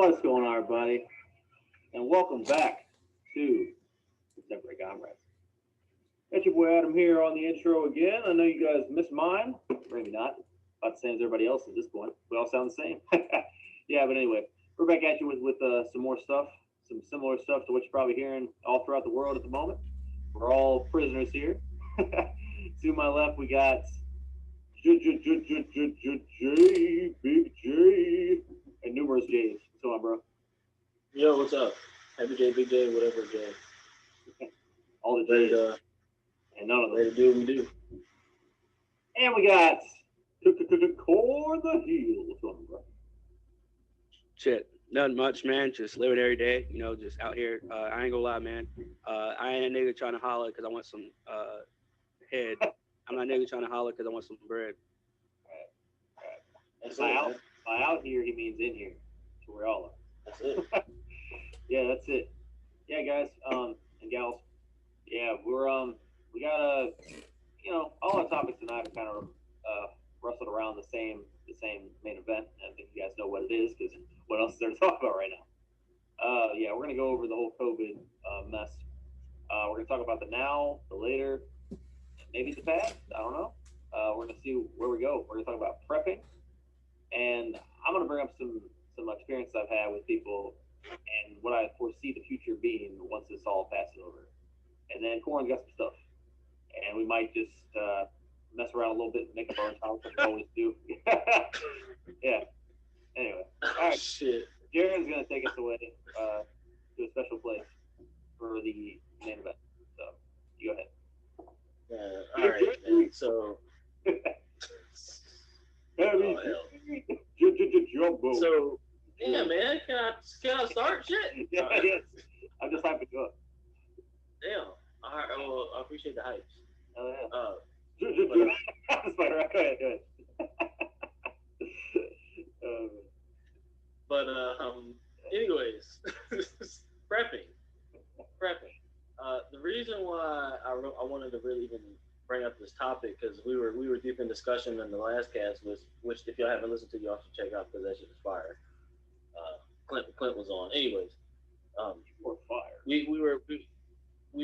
What's going on, everybody? And welcome back to Contemporary Comrades. Got your boy Adam here on the intro again. I know you guys missed mine. Maybe not. About the same as everybody else at this point. We all sound the same. Yeah, but anyway, we're back at you with some more stuff, some similar stuff to what you're probably hearing all throughout the world at the moment. We're all prisoners here. To my left, we got J, Big J, and numerous J's. What's going on, bro? Yo, what's up? Happy J, Big J, whatever J. All the J's. And none of them. Ready to do what we do. And we got Core the Heel. What's going on, bro? Shit, nothing much, man. Just living every day, you know, just out here. I ain't gonna lie, man. I ain't a nigga trying to holler because I want some head. I'm not a nigga trying to holler because I want some bread. Right. By out here, he means in here. So we're all are. That's it. Yeah, that's it. Yeah, guys, and gals. Yeah, we got all our topics tonight are kind of rustled around the same main event. I think you guys know what it is because what else is there to talk about right now? Yeah, we're gonna go over the whole COVID mess. We're gonna talk about the now, the later, maybe the past. I don't know. We're gonna see where we go. We're gonna talk about prepping, and I'm gonna bring up some experiences I've had with people and what I foresee the future being once this all passes over. And then Corin's got some stuff, and we might just mess around a little bit and make up our own topics like we always do. Yeah. Anyway, all right. Shit. Jaron's gonna take us away to a special place for the main event. So you go ahead. Yeah. All right. Man. So. So yeah, man. Can I start? Shit. Yeah, yes. I'm just hyping you up. Damn. All right. Well, I appreciate the hype. Oh yeah. That's fine. Right. Go ahead. But anyways, prepping. The reason why I wanted to really even bring up this topic because we were deep in discussion in the last cast, which if y'all haven't listened to, y'all should check out because that shit is fire. Clint was on. Anyways, Or fire. We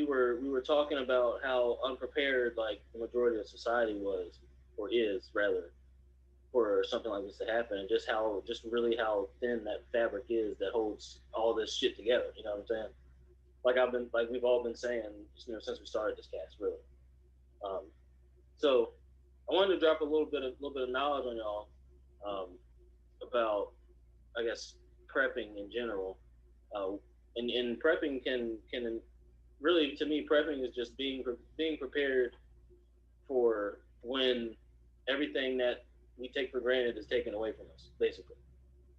were talking about how unprepared like the majority of society was or is rather for something like this to happen, and just how thin that fabric is that holds all this shit together. You know what I'm saying? Like we've all been saying, since we started this cast, really. So I wanted to drop a little bit of knowledge on y'all about, I guess, prepping in general. And prepping can really, to me, prepping is just being prepared for when everything that we take for granted is taken away from us, basically.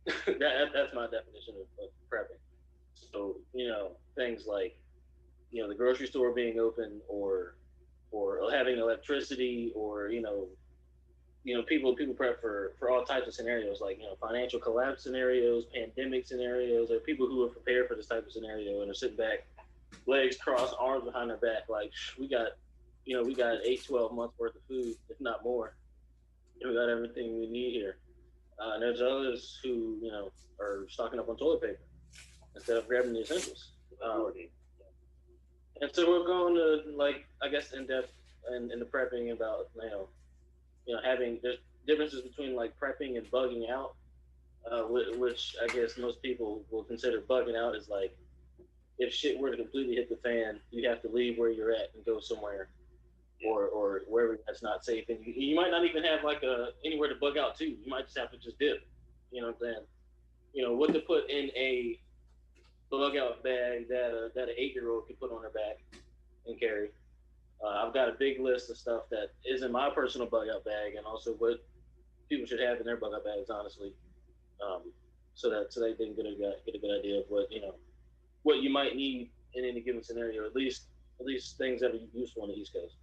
That's my definition of prepping. So, things like, the grocery store being open or having electricity or, people prep for all types of scenarios, like, financial collapse scenarios, pandemic scenarios, or people who are prepared for this type of scenario and are sitting back, legs crossed, arms behind their back, like, we got 8-12 months worth of food, if not more. We got everything we need here. And there's others who, are stocking up on toilet paper instead of grabbing the essentials. And so we're going to, like, I guess, in depth in the prepping about, there's differences between, like, prepping and bugging out, which I guess most people will consider bugging out as, like, if shit were to completely hit the fan, you have to leave where you're at and go somewhere or wherever that's not safe. And you might not even have, like, anywhere to bug out to. You might just have to just dip. You know what I'm saying? What to put in a bug out bag that an 8-year-old could put on her back and carry. I've got a big list of stuff that is in my personal bug out bag and also what people should have in their bug out bags, honestly, so they can get a good idea of what you might need in any given scenario. At least things that are useful on the East Coast.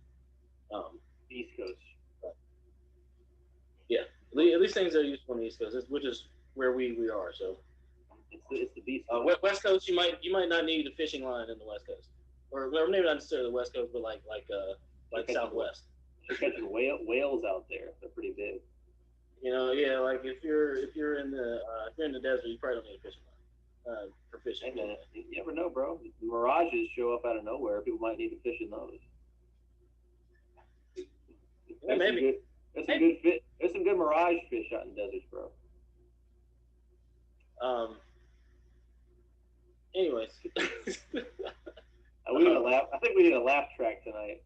East Coast. Yeah, at least things that are useful on the East Coast, which is where we are. So. It's the Beast Coast. West Coast, you might not need a fishing line in the West Coast, or maybe not necessarily the West Coast, but like Southwest. You're catching whales out there. They're pretty big. Yeah, like if you're in the desert, you probably don't need a fishing line. proficient. Hey, man, you never know, bro. Mirages show up out of nowhere. People might need to fish in those. Yeah, maybe. There's some good mirage fish out in deserts, bro. Anyways. We need a laugh. I think we need a laugh track tonight.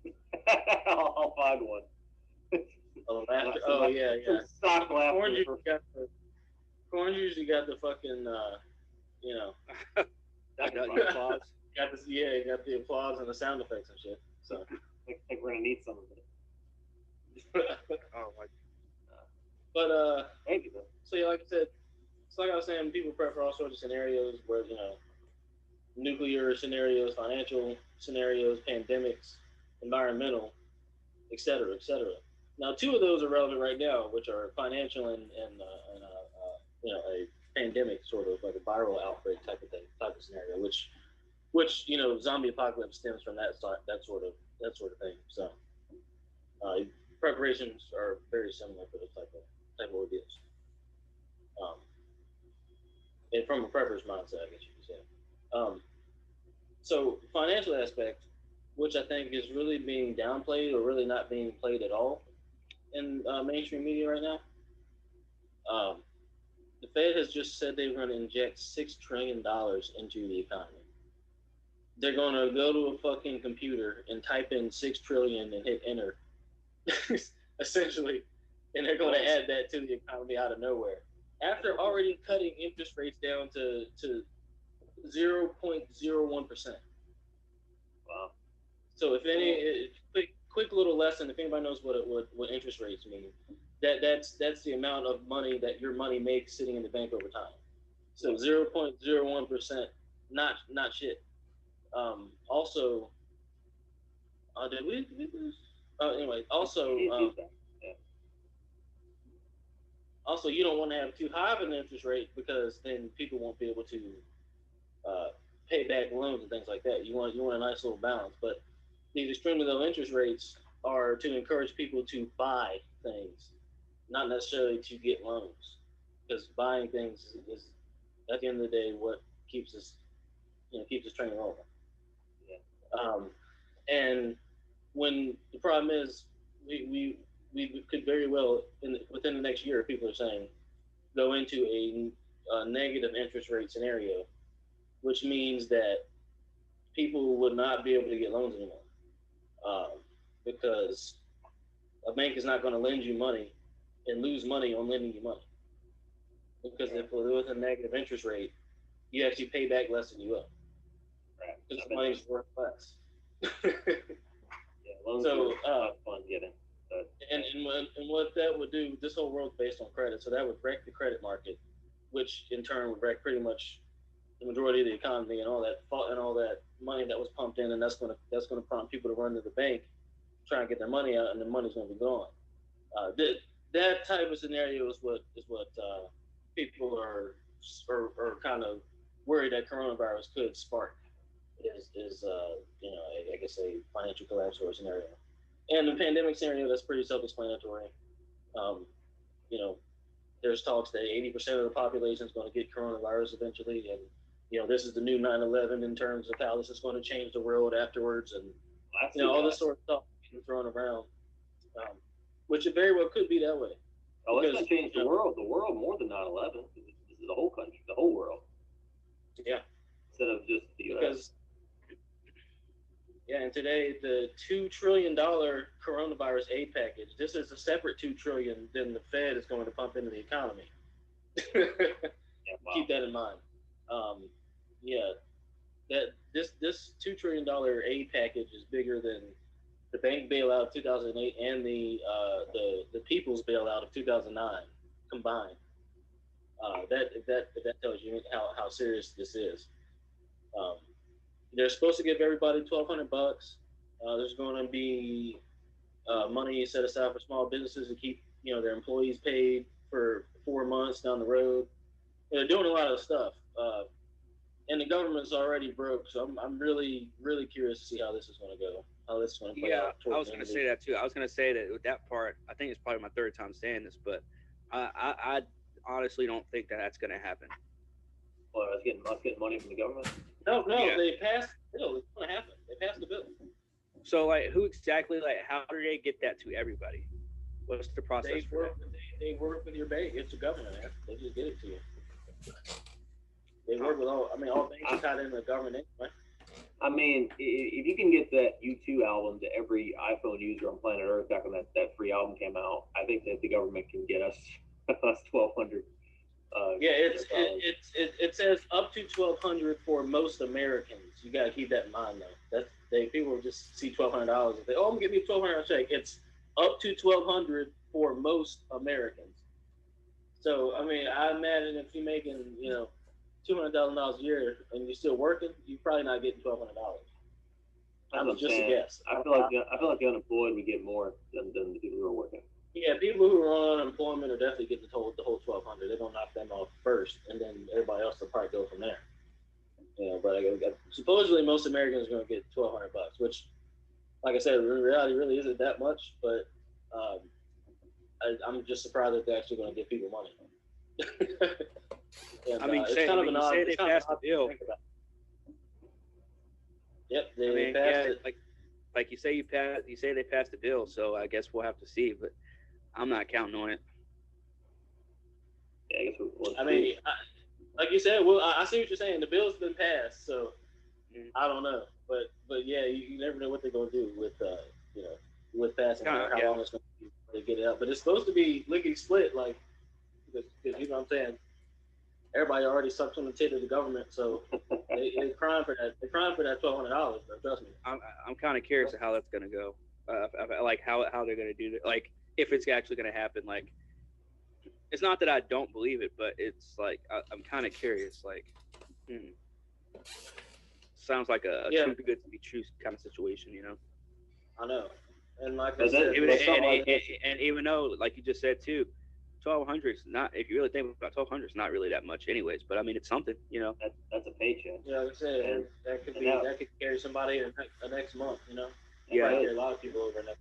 I'll find one. Oh yeah. Stock laughter. Corn usually got the fucking you know. the applause. You got the applause and the sound effects and shit. So I think we're gonna need some of it. Oh my. But maybe though. So yeah, like I said, so like I was saying, people prep for all sorts of scenarios where nuclear scenarios, financial scenarios, pandemics, environmental, et cetera, et cetera. Now, two of those are relevant right now, which are financial and a pandemic, sort of like a viral outbreak type of scenario, which zombie apocalypse stems from that sort of thing. So preparations are very similar for those type of ordeals. And from a prepper's mindset, I guess you could say. So financial aspect, which I think is really being downplayed or really not being played at all in mainstream media right now. The Fed has just said they're going to inject $6 trillion into the economy. They're going to go to a fucking computer and type in 6 trillion and hit enter, essentially, and they're going to add that to the economy out of nowhere. After already cutting interest rates down to 0.01%. Wow. So if any, quick little lesson, if anybody knows what interest rates mean, that's the amount of money that your money makes sitting in the bank over time. So 0.01%, not shit. Also, did we lose? Anyway, also. Also, you don't want to have too high of an interest rate because then people won't be able to pay back loans and things like that. You want a nice little balance. But these extremely low interest rates are to encourage people to buy things, not necessarily to get loans, because buying things is at the end of the day what keeps us turning over. Yeah. And when the problem is we could very well, within the next year, people are saying, go into a negative interest rate scenario, which means that people would not be able to get loans anymore, because a bank is not going to lend you money and lose money on lending you money. Because if with a negative interest rate, you actually pay back less than you owe. Right. Because the money's worth less. Loans are fun getting. And what that would do, this whole world's based on credit, so that would wreck the credit market, which in turn would wreck pretty much the majority of the economy and all that money that was pumped in, and that's going to prompt people to run to the bank, try and get their money out, and the money's going to be gone. That type of scenario is what people are kind of worried that coronavirus could spark. Is I guess a financial collapse or a scenario. And the pandemic scenario, that's pretty self-explanatory. There's talks that 80% of the population is going to get coronavirus eventually, and this is the new 9/11 in terms of how this is going to change the world afterwards, and all this sort of stuff being thrown around, which it very well could be that way. Oh, it's going to change the world. The world more than 9/11. This is the whole country, the whole world. Yeah. Instead of just the U.S. And today the $2 trillion coronavirus aid package. This is a separate $2 trillion than the Fed is going to pump into the economy. Keep that in mind. That this $2 trillion aid package is bigger than the bank bailout of 2008 and the people's bailout of 2009 combined. That tells you how serious this is. They're supposed to give everybody $1,200. There's going to be money set aside for small businesses to keep their employees paid for 4 months down the road. They're doing a lot of stuff, and the government's already broke. So I'm really curious to see how this is going to go. How this is going to play out. I was going to say that too. I was going to say that with that part, I think it's probably my third time saying this, but I honestly don't think that that's going to happen. Well, I was getting money from the government. No, Yeah. they passed the bill. It's going to happen. They passed the bill. So like, who exactly? Like, how do they get that to everybody? What's the process They for work. They work with your bank. It's the government, man. They just get it to you. They work with all. I mean, all banks are tied into the government anyway. I mean, if you can get that U2 album to every iPhone user on planet Earth back when that free album came out, I think that the government can get us 1,200. Yeah, it says up to 1,200 for most Americans. You got to keep that in mind, though. People just see $1,200 and say, "Oh, I'm gonna give you $1,200 check." It's up to 1,200 for most Americans. So, I mean, I imagine if you're making, $200,000 a year and you're still working, you're probably not getting $1,200. That's just a guess. I feel like the unemployed would get more than the people who are working. Yeah, people who are on unemployment are definitely getting the whole 1,200. They're gonna knock them off first, and then everybody else will probably go from there. But supposedly most Americans are gonna get $1,200, which, like I said, in reality, really isn't that much. But I'm just surprised that they're actually gonna give people money. And, I mean, it's kind of an odd. They passed the bill. Yep, they passed it. Like you say they passed the bill, so I guess we'll have to see. But I'm not counting on it. Yeah, I guess we'll I mean, like you said, well, I see what you're saying. The bill's been passed, so I don't know. But yeah, you never know what they're gonna do with with passing how long it's gonna be before they get it out. But it's supposed to be lickety split, like because you know what I'm saying. Everybody already sucks on the tit of the government, so they're crying for that. They're crying for that $1,200. Trust me. I'm kind of curious of how that's gonna go. Like how they're gonna do that. Like if it's actually gonna happen. Like it's not that I don't believe it, but it's like I'm kind of curious. Like, sounds like a too good to be true kind of situation, you know? I know, and like I said, and even though, like you just said too, 1,200 is not. If you really think about 1,200, it's not really that much, anyways. But I mean, it's something, you know. That's a paycheck. Yeah, like I said, that could carry somebody in the next month, you know. Yeah, carry a lot of people over next.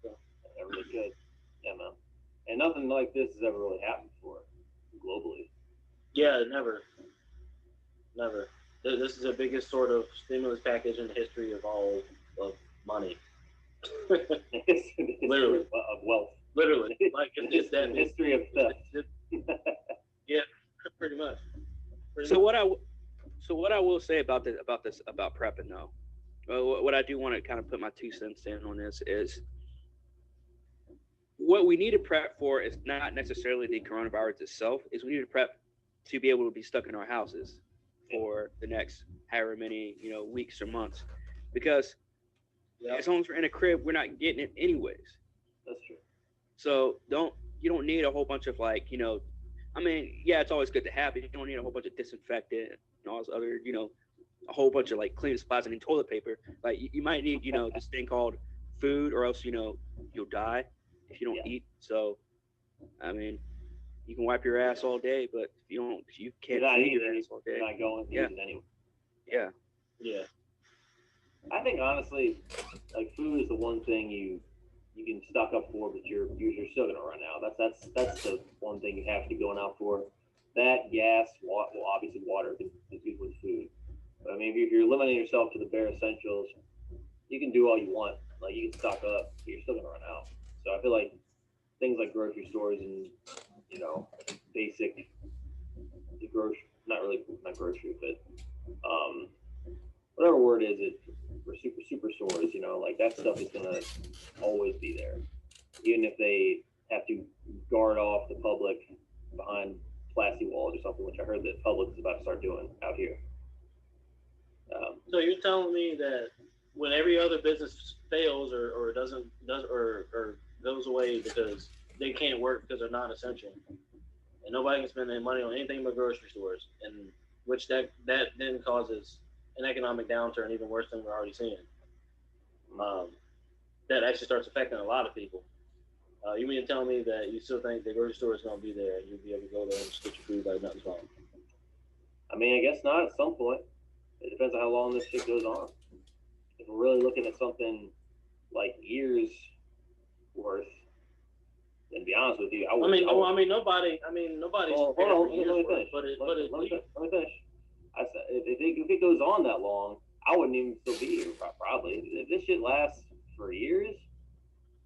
So. That really good. Yeah, man. And nothing like this has ever really happened before, globally. Yeah, never. This is the biggest sort of stimulus package in the history of all of money. Literally of wealth. Literally, like it's that history of theft. Yeah, pretty much. What I will say about prepping though, what I do want to kind of put my 2 cents in on this is what we need to prep for is not necessarily the coronavirus itself. Is we need to prep to be able to be stuck in our houses for the next however many weeks or months, because as long as we're in a crib, we're not getting it anyways. That's true. So you don't need a whole bunch of I mean, yeah, it's always good to have it. You don't need a whole bunch of disinfectant and all this other, a whole bunch of cleaning supplies and toilet paper. Like you might need, this thing called food, or else, you'll die if you don't eat. So, I mean, you can wipe your ass all day, but if you can't feed your ass all day. You're not going to use it anyway. Yeah. Yeah. I think honestly, food is the one thing you can stock up for, but you're still gonna run out. That's the one thing you have to be going out for. That, gas, obviously water is good with food. But I mean, if you're limiting yourself to the bare essentials, you can do all you want. Like you can stock up, but you're still gonna run out. So I feel like things like grocery stores and basic not grocery, but whatever word is it for super stores, that stuff is gonna always be there, even if they have to guard off the public behind plastic walls or something, which I heard that Publix is about to start doing out here. So you're telling me that when every other business fails or doesn't goes away because they can't work because they're not essential, and nobody can spend their money on anything but grocery stores, and which that then causes an economic downturn even worse than we're already seeing. That actually starts affecting a lot of people. You mean to tell me that you still think the grocery store is going to be there and you'll be able to go there and just get your food like nothing's wrong? I mean, I guess not at some point. It depends on how long this shit goes on. If we're really looking at something like years worth, And to be honest with you, nobody. Well, hold on, let me finish. Let me finish. I said, if it goes on that long, I wouldn't even still be here probably. If this shit lasts for years,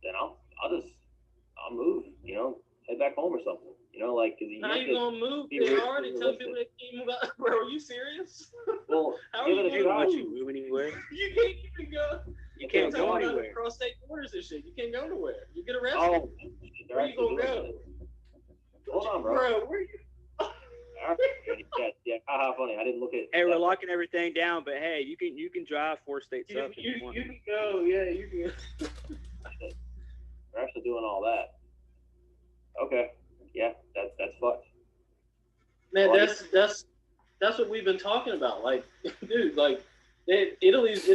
then I'll move. You know, head back home or something. You know, like because how you gonna move? They already tell people they can't move out. Bro, are you serious? Well, how are you gonna move anywhere? You can't even go. You can't go anywhere. Cross state borders and shit. You can't go nowhere. You get arrested. Oh, where you gonna go? Hold on, bro. Where you? Yeah, how funny. I didn't look at. Hey, we're locking everything down, but hey, you can drive 4 states up if you want. You can go. Yeah, you can. We're actually doing all that. Okay. Yeah, that's fucked. Man, that's what we've been talking about. Like, dude, like, Italy's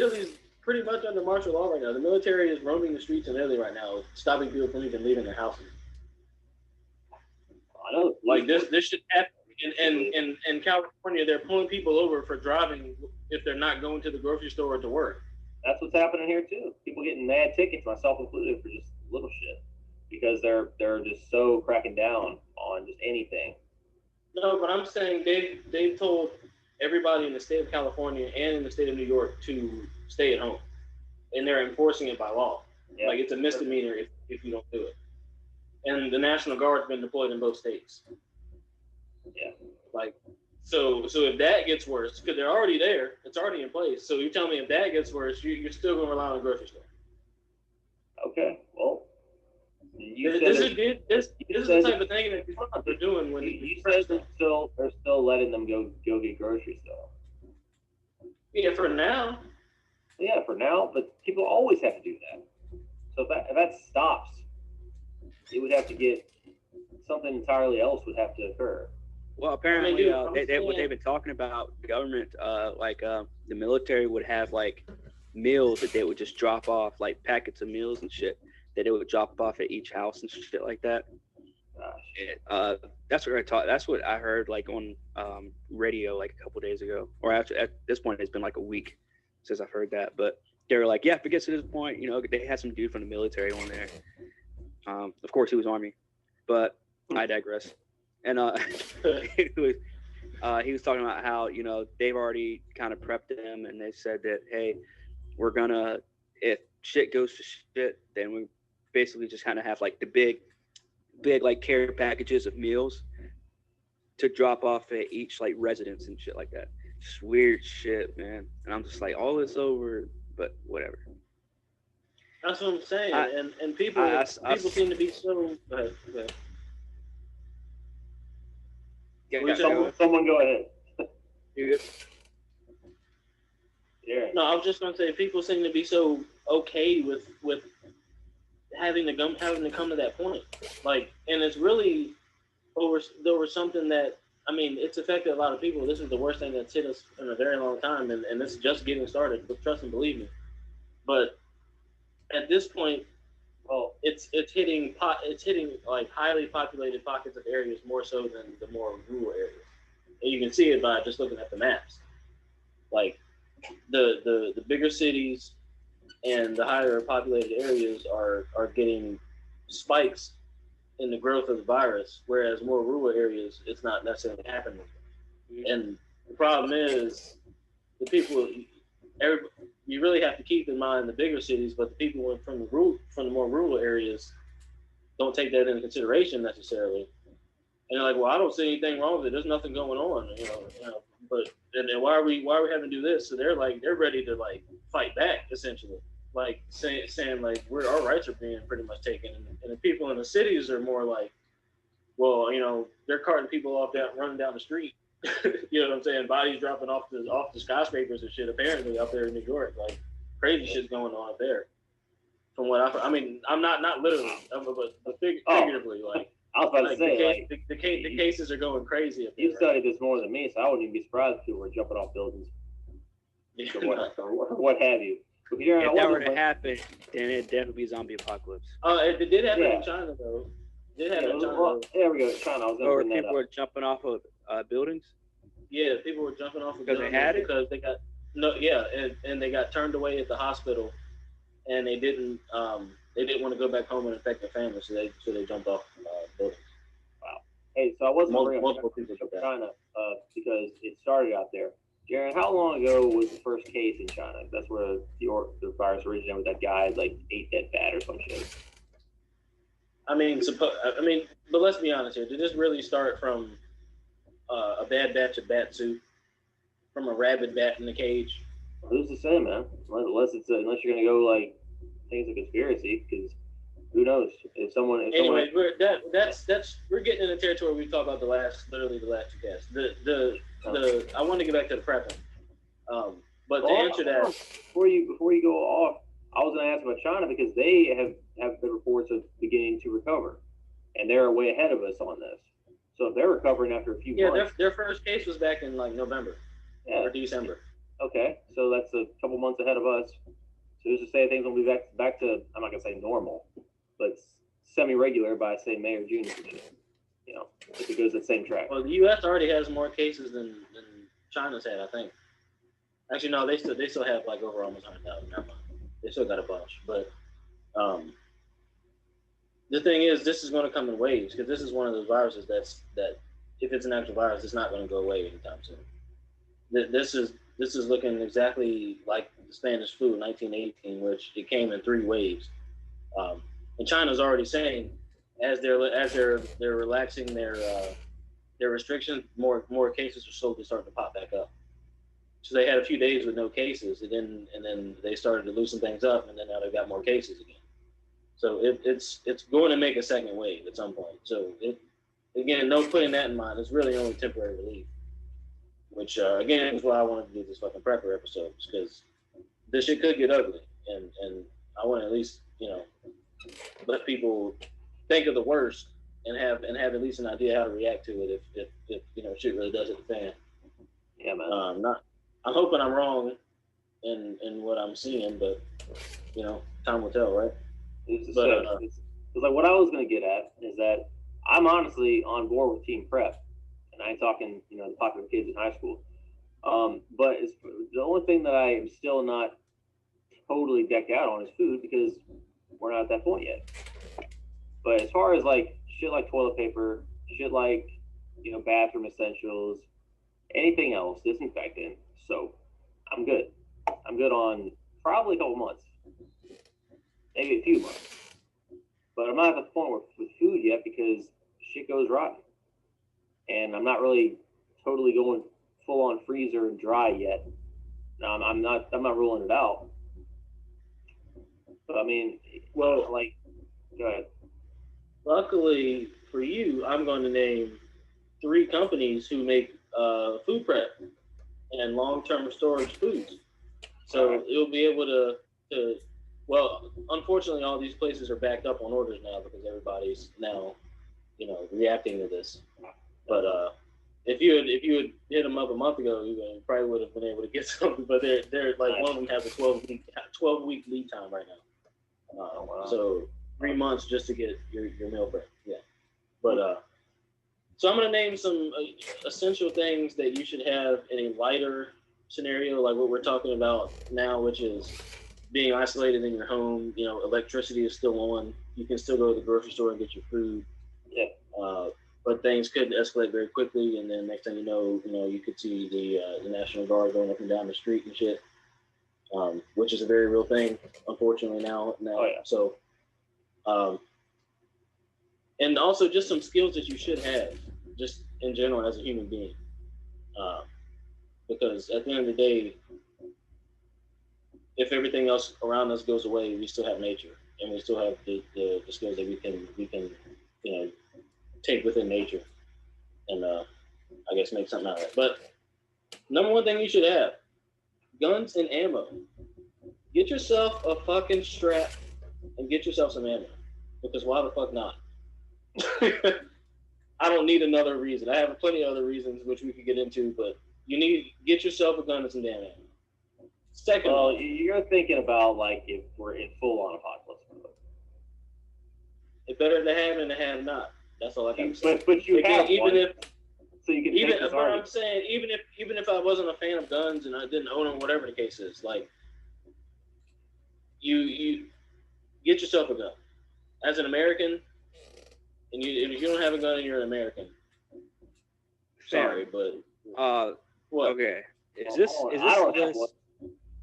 pretty much under martial law right now. The military is roaming the streets in Italy right now, stopping people from even leaving their houses. I know. Like this should happen. In California, they're pulling people over for driving if they're not going to the grocery store or to work. That's what's happening here too. People getting mad tickets, myself included, for just little shit because they're just so cracking down on just anything. No, but I'm saying they've told everybody in the state of California and in the state of New York to stay at home, and they're enforcing it by law. Yeah. Like it's a misdemeanor if you don't do it. And the National Guard's been deployed in both states. Yeah. Like, so if that gets worse, because they're already there, it's already in place. So you tell me if that gets worse, you're still going to rely on the grocery store. Okay. Well, this is the type of thing that they're doing when you said they're still letting them go get groceries though. Yeah, for now. Yeah, for now, but people always have to do that. So if that stops, it would have to get something entirely else would have to occur. Well, apparently, what they've been talking about, the government, the military would have like meals that they would just drop off, like packets of meals and shit that they would drop off at each house and shit like that. That's what I heard like on radio like a couple days ago, or after at this point it's been like a week since I've heard that. But they were like, yeah, if it gets to this point, you know, they had some dude from the military on there. Of course, he was Army, but I digress. And he was talking about how, you know, they've already kind of prepped them, and they said that, hey, we're gonna, if shit goes to shit, then we basically just kind of have like the big like care packages of meals to drop off at each like residence and shit like that. Just weird shit, man. And I'm just like, all this over, but whatever. That's what I'm saying. And people seem to be so. Go ahead. Someone go ahead. You good? Yeah. No, I was just gonna say people seem to be so okay with having to come to that point. Like, and it's really over something that, I mean, it's affected a lot of people. This is the worst thing that's hit us in a very long time, and this is just getting started. But trust and believe me. But at this point, well, it's hitting like highly populated pockets of areas more so than the more rural areas, and you can see it by just looking at the maps. Like the bigger cities and the higher populated areas are getting spikes in the growth of the virus, whereas more rural areas it's not necessarily happening. And the problem is the people. You really have to keep in mind the bigger cities, but the people from the more rural areas don't take that into consideration necessarily. And they're like, well, I don't see anything wrong with it. There's nothing going on, you know. But and then why are we having to do this? So they're ready to like fight back essentially, like saying like our rights are being pretty much taken. And the people in the cities are more like, well, you know, they're carting people off running down the street. You know what I'm saying? Bodies dropping off the skyscrapers and shit. Apparently up there in New York, like crazy shit's going on up there. From what I mean, I'm not literally, but figuratively, like I was about to say, the cases are going crazy up there. You studied this more than me, so I wouldn't even be surprised if people were jumping off buildings or what have you. If that were to happen, then it'd definitely be zombie apocalypse. It did happen in China though. There we go. China. I was or people were jumping off of buildings. Yeah, people were jumping off of buildings because they got and they got turned away at the hospital, and they didn't they didn't want to go back home and infect their family, so they jumped off buildings. Wow. Hey, so I wasn't Multiple people did that. China because it started out there. Jaron, how long ago was the first case in China? That's where the virus originated, with that guy like ate that bat or some shit. I mean, but let's be honest here. Did this really start from a bad batch of bat soup, from a rabid bat in the cage? Who's to say, man? Unless you're gonna go like things a conspiracy, because who knows if someone. Anyway, we're getting in the territory we talked about literally the last two casts. I want to get back to the prepping, but to answer that, before you go off, I was going to ask about China, because they have the reports of beginning to recover, and they're way ahead of us on this. So if they're recovering after a few months, their first case was back in like November or December. Okay, so that's a couple months ahead of us. So who's to say things will be back to, I'm not gonna say normal, but semi-regular by say May or June. You know, if it goes that same track. Well, the U.S. already has more cases than China's had, I think. Actually, no, they still have like over almost 100,000. Never mind. They still got a bunch, but the thing is, this is going to come in waves, because this is one of those viruses that if it's an actual virus, it's not going to go away anytime soon. This is looking exactly like the Spanish flu in 1918, which it came in 3 waves. And China's already saying, as they're relaxing their restrictions, more cases are slowly starting to pop back up. So they had a few days with no cases, and then they started to loosen things up, and then now they've got more cases again. So it's going to make a second wave at some point. So again, no putting that in mind. It's really only temporary relief, which again is why I wanted to do this fucking prepper episode, because this shit could get ugly, and I want to at least let people think of the worst and have at least an idea how to react to it if shit really does hit the fan. Yeah, man. I'm hoping I'm wrong in what I'm seeing, but time will tell, right? It's like what I was gonna get at is that I'm honestly on board with team prep, and I ain't talking the popular kids in high school. But it's the only thing that I am still not totally decked out on is food, because we're not at that point yet. But as far as like shit like toilet paper, shit like bathroom essentials, anything else, disinfectant, soap, I'm good. I'm good on probably a couple months, maybe a few months. But I'm not at the point with food yet, because shit goes rotten, and I'm not really totally going full on freezer and dry yet. No, I'm not ruling it out. But I mean, go ahead. Luckily for you, I'm going to name 3 companies who make food prep and long-term storage foods. So you'll be able to well, unfortunately, all these places are backed up on orders now, because everybody's now, reacting to this. But if you had hit them up a month ago, you probably would have been able to get something. But they're like, one of them has a 12-week lead time right now. Wow. So 3 months just to get your meal prep. Yeah. But so I'm gonna name some essential things that you should have in a lighter scenario, like what we're talking about now, which is being isolated in your home. Electricity is still on. You can still go to the grocery store and get your food. Yeah. But things could escalate very quickly, and then next thing you know, you could see the National Guard going up and down the street and shit, which is a very real thing, unfortunately now. Oh, yeah. So, and also just some skills that you should have, just in general as a human being, because at the end of the day, if everything else around us goes away, we still have nature, and we still have the skills that we can take within nature, and I guess make something out of it. But number one thing you should have: guns and ammo. Get yourself a fucking strap and get yourself some ammo, because why the fuck not? I don't need another reason. I have plenty of other reasons which we could get into, but get yourself a gun and some damn ammo. Second, well, you're thinking about like if we're in full-on apocalypse. It's better to have than to have not. That's all I got to say. But you have even one, if so you can even take this what argument. I'm saying, even if I wasn't a fan of guns and I didn't own them, whatever the case is, like you get yourself a gun. As an American, and if you don't have a gun and you're an American, sorry, but what? Okay. Is I this don't have list? one.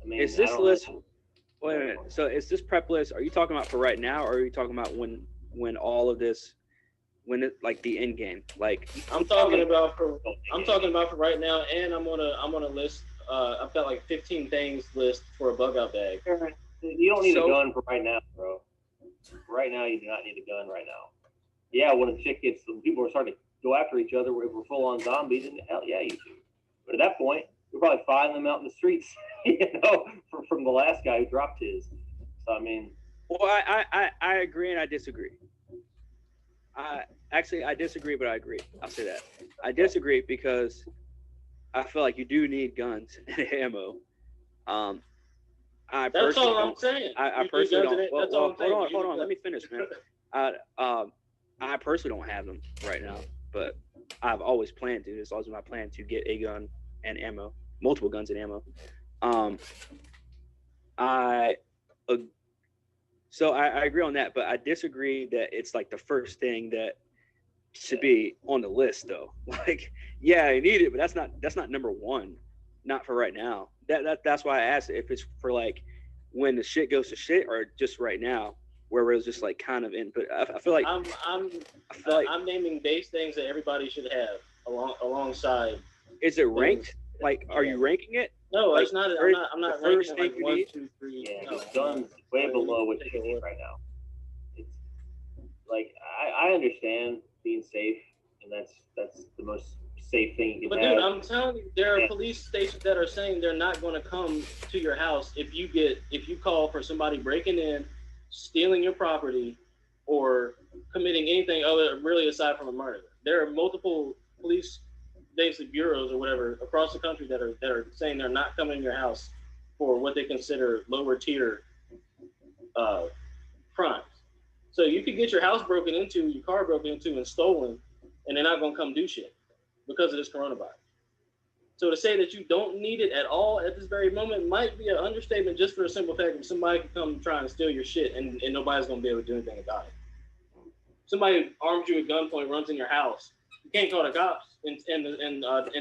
I mean, Is I this don't list? have- Wait a minute. So is this prep list? Are you talking about for right now, or are you talking about when all of this, when it like the end game? Like I'm talking about for right now, and I'm gonna list. I've got like 15 things list for a bug out bag. You don't need So- a gun for right now, bro. Right now, you do not need a gun right now. Yeah, when people are starting to go after each other, if we're full on zombies, then hell yeah, you do. But at that point, we're probably finding them out in the streets, from the last guy who dropped his. So I mean, well, I agree and I disagree. I disagree, but I agree. I'll say that. I disagree because I feel like you do need guns and ammo. I That's personally all I'm don't. saying. I You personally guns don't. in it, Well, that's all I'm saying. hold on. Let me finish, man. I personally don't have them right now, but I've always planned to. It's always my plan to get a gun and ammo, multiple guns and ammo. So I agree on that, but I disagree that it's like the first thing that should be on the list, though. Like, yeah, I need it, but that's not number one, not for right now. That's why I asked if it's for like when the shit goes to shit or just right now, where it was just like kind of in. But I feel like I'm naming base things that everybody should have alongside. Is it ranked? Like, are you ranking it? No, like, it's not. I'm not the first ranking thing like you 1, 2, 3. yeah, No, guns way below what you need right now. It's like I understand being safe, and that's the most safe thing you can But have. dude, I'm telling you, there are police stations that are saying they're not going to come to your house if you call for somebody breaking in, stealing your property, or committing anything other really aside from a murder. There are multiple police basically bureaus or whatever across the country that are saying they're not coming to your house for what they consider lower tier crimes. So you could get your house broken into, your car broken into, and stolen, and they're not going to come do shit because of this coronavirus. So to say that you don't need it at all at this very moment might be an understatement, just for a simple fact that somebody can come try and steal your shit and nobody's going to be able to do anything about it. Somebody arms you at gunpoint, runs in your house. You can't call the cops in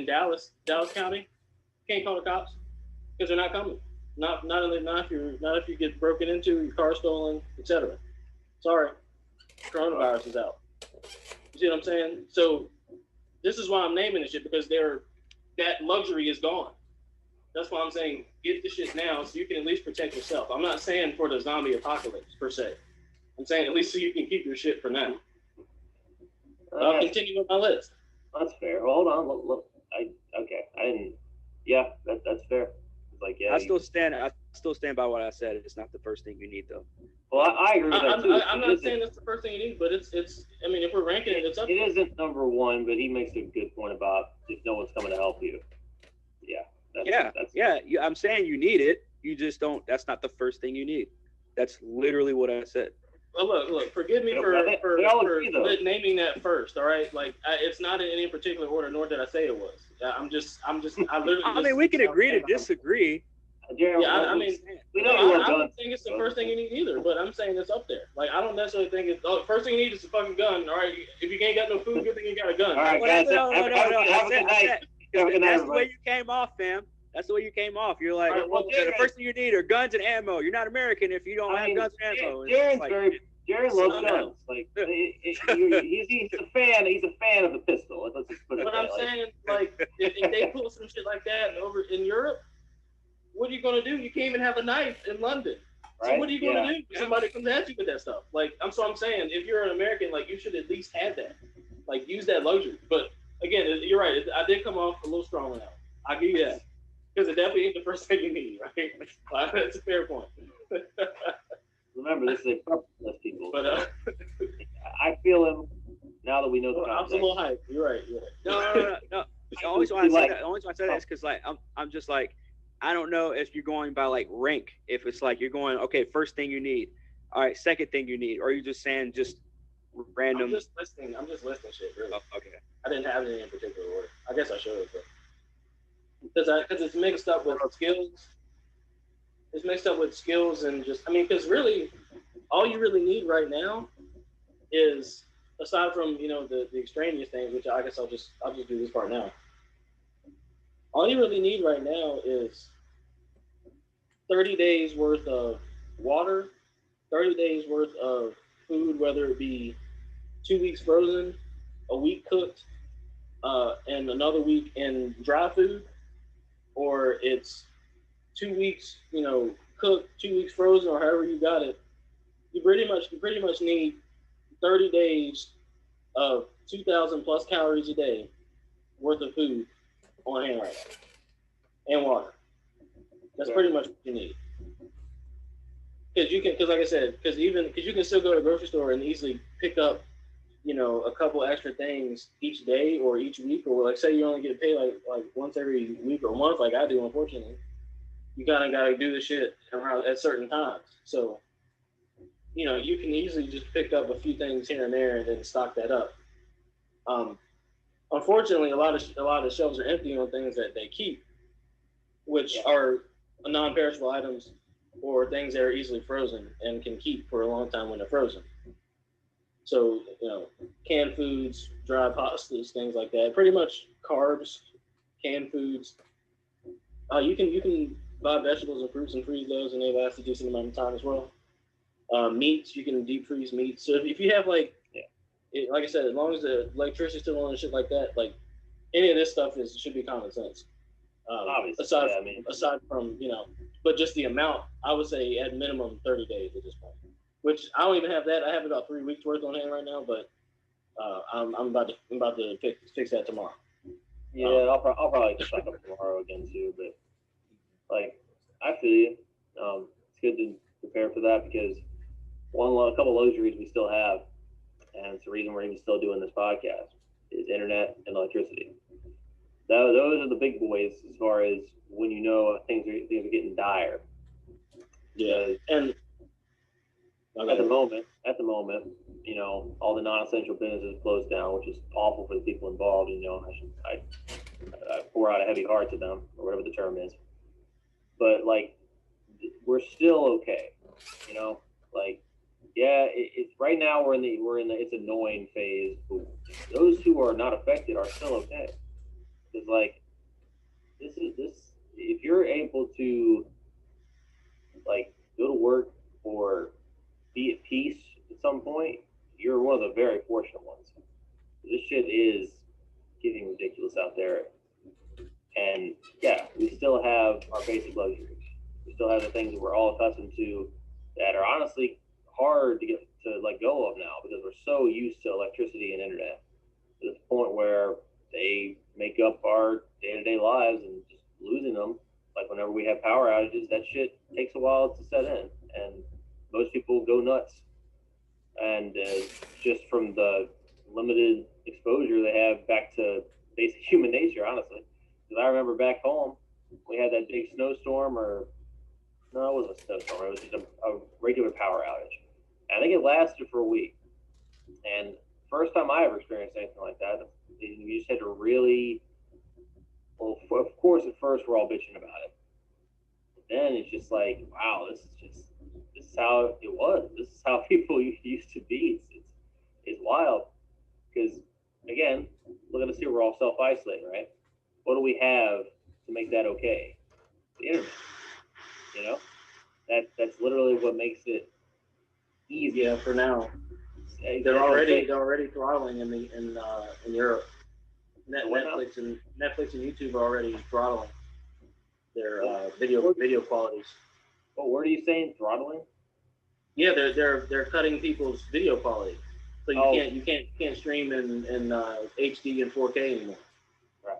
Dallas County. You can't call the cops because they're not coming. Not if you get broken into, your car stolen, etc. Sorry, coronavirus is out. You see what I'm saying? So this is why I'm naming this shit, because that luxury is gone. That's why I'm saying get the shit now so you can at least protect yourself. I'm not saying for the zombie apocalypse per se. I'm saying at least so you can keep your shit for now. I'll continue with my list. That's fair. Hold on. Look, I didn't. Yeah, that's fair. It's like, yeah. I still stand by what I said. It's not the first thing you need, though. Well, I agree with that too. I'm not saying that's the first thing you need, but it's. I mean, if we're ranking it, it's up. It isn't number one, but he makes a good point about if no one's coming to help you. Yeah. I'm saying you need it. You just don't. That's not the first thing you need. That's literally what I said. Well, look. Forgive me for naming that first. All right, like it's not in any particular order, nor did I say it was. I literally. I mean, we can agree to disagree. Jaron, I mean, we know I don't think it's the first thing you need either, but I'm saying it's up there. Like, I don't necessarily think it's the first thing you need is a fucking gun. All right, if you ain't got no food, good thing you got a gun. All right, guys. No. Have a good night. That's the way you came off, fam. That's the way you came off. You're like, well, the first thing you need are guns and ammo. You're not American if you don't have guns and ammo. Jaron loves guns. Like he's a fan. He's a fan of the pistol. Let's just put it. But I'm saying, like, if they pull some shit like that over in Europe, what are you gonna do? You can't even have a knife in London. Right? So what are you gonna do if somebody comes at you with that stuff? Like, I'm saying, if you're an American, like, you should at least have that. Like, use that luxury. But again, you're right. I did come off a little strong now. I'll give you that. Because it definitely ain't the first thing you need, right? That's a fair point. Remember, this is a purpose list, people. But I feel him now that we know the I'm context. a little hyped. You're right. No. The only reason I say that is because, like, I'm just like, I don't know if you're going by like rank. If it's like you're going, okay, first thing you need, all right, second thing you need, or are you just saying just random? I'm just listing shit, really. Oh, okay. I didn't have it in particular order. I guess I should have, but because it's mixed up with skills. It's mixed up with skills and just, I mean, because really, all you really need right now is, aside from the extraneous things, which I guess I'll just do this part now. All you really need right now is 30 days worth of water, 30 days worth of food, whether it be 2 weeks frozen, a week cooked, and another week in dry food, or it's 2 weeks, cooked, 2 weeks frozen, or however you got it. You pretty much need 30 days of 2,000 plus calories a day worth of food on hand right now, and water. That's pretty much what you need. Because like I said, because you can still go to the grocery store and easily pick up, a couple extra things each day or each week, or like say you only get paid like once every week or month, like I do, unfortunately. You kind of got to do the shit around at certain times. So, you can easily just pick up a few things here and there and then stock that up. Unfortunately, a lot of the shelves are empty on things that they keep, which are non-perishable items or things that are easily frozen and can keep for a long time when they're frozen. So, canned foods, dry pastas, things like that. Pretty much carbs, canned foods. You can buy vegetables and fruits and freeze those, and they last a decent amount of time as well. Meats, you can deep freeze meats. So if you have like I said, as long as the electricity's still on and shit like that, like any of this stuff should be common sense. Obviously, aside from but just the amount, I would say at minimum 30 days at this point. Which I don't even have that. I have about 3 weeks worth on hand right now, but I'm about to fix that tomorrow. Yeah, I'll probably stock up tomorrow again too. But like, I feel you. It's good to prepare for that because a couple of luxuries we still have, and it's the reason we're even still doing this podcast, is internet and electricity. Those are the big boys as far as when things are getting dire. Yeah, and at the moment, all the non-essential businesses closed down, which is awful for the people involved. I pour out a heavy heart to them, or whatever the term is. But like, we're still okay. It's right now we're in the it's annoying phase. But those who are not affected are still okay. Because like, this if you're able to like go to work or be at peace at some point, you're one of the very fortunate ones. This shit is getting ridiculous out there. And yeah, we still have our basic luxuries. We still have the things that we're all accustomed to that are honestly hard to let go of now because we're so used to electricity and internet to the point where they make up our day-to-day lives, and just losing them, like whenever we have power outages, that shit takes a while to set in, and most people go nuts. And just from the limited exposure they have back to basic human nature, honestly. Because I remember back home, we had that big snowstorm, no, it wasn't a snowstorm, it was just a regular power outage. And I think it lasted for a week. And first time I ever experienced anything like that, you just had to really, well, of course, at first we're all bitching about it. But then it's just like, wow, this is how it was. This is how people used to be. It's wild. Because, again, look at us here, we're all self-isolating, right? What do we have to make that okay? The internet. That's literally what makes it easy. Yeah, for now. They're already throttling in Europe. Netflix and YouTube are already throttling their video qualities. Well, what are you saying, throttling? Yeah, they're cutting people's video quality, so you can't stream in HD and 4K anymore. Right.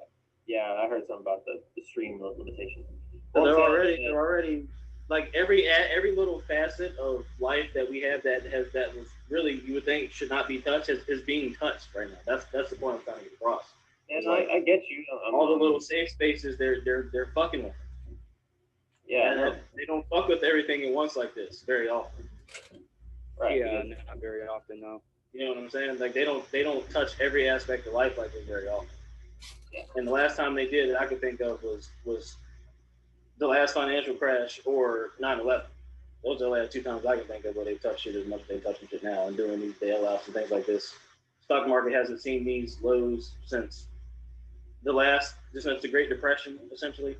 Yeah, I heard something about the stream limitations. So they're already like every little facet of life that we have that was really, you would think should not be touched is being touched right now. That's the point I'm trying to get across. And I get you. All the little safe spaces, they're fucking with. Yeah, and they don't fuck with everything at once like this very often. Right. Yeah, not very often, no. You know what I'm saying? Like they don't touch every aspect of life like this very often. Yeah. And the last time they did that I could think of was the last financial crash or 9/11. those are the last 2 times I can think of where they touched it as much as they touch it now, and doing these bailouts and things like this. Stock market hasn't seen these lows since since the Great Depression, essentially,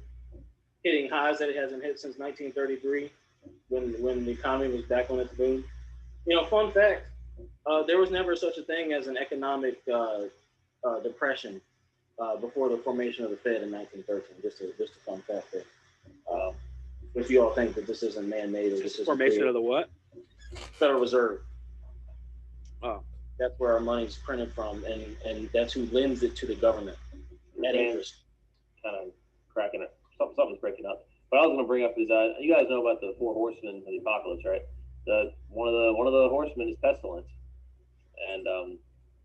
hitting highs that it hasn't hit since 1933, when the economy was back on its boom. Fun fact: there was never such a thing as an economic depression before the formation of the Fed in 1913. Just a fun fact there. If you all think that this isn't man-made, or this is formation of the what? Federal Reserve. Oh, that's where our money's printed from, and that's who lends it to the government at interest. Kind of cracking it. Something's breaking up. What I was going to bring up is you guys know about the 4 horsemen of the apocalypse, right? One of the horsemen is pestilence, and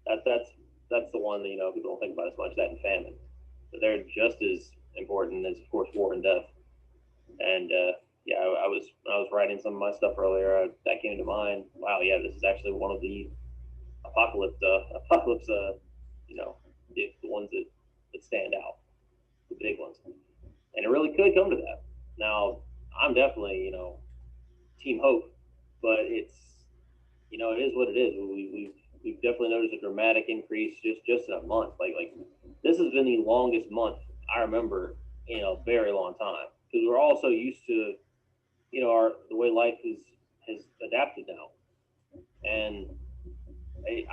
that's the one that people don't think about as much. That and famine, but they're just as important as, of course, war and death. And I was writing some of my stuff earlier. That came to mind. Wow, yeah, this is actually one of the apocalypse. The ones that stand out, the big ones, and it really could come to that. Now, I'm definitely Team Hope, but it's it is what it is. We've definitely noticed a dramatic increase just in a month. Like this has been the longest month I remember in a very long time, because we're all so used to the way life has adapted now. And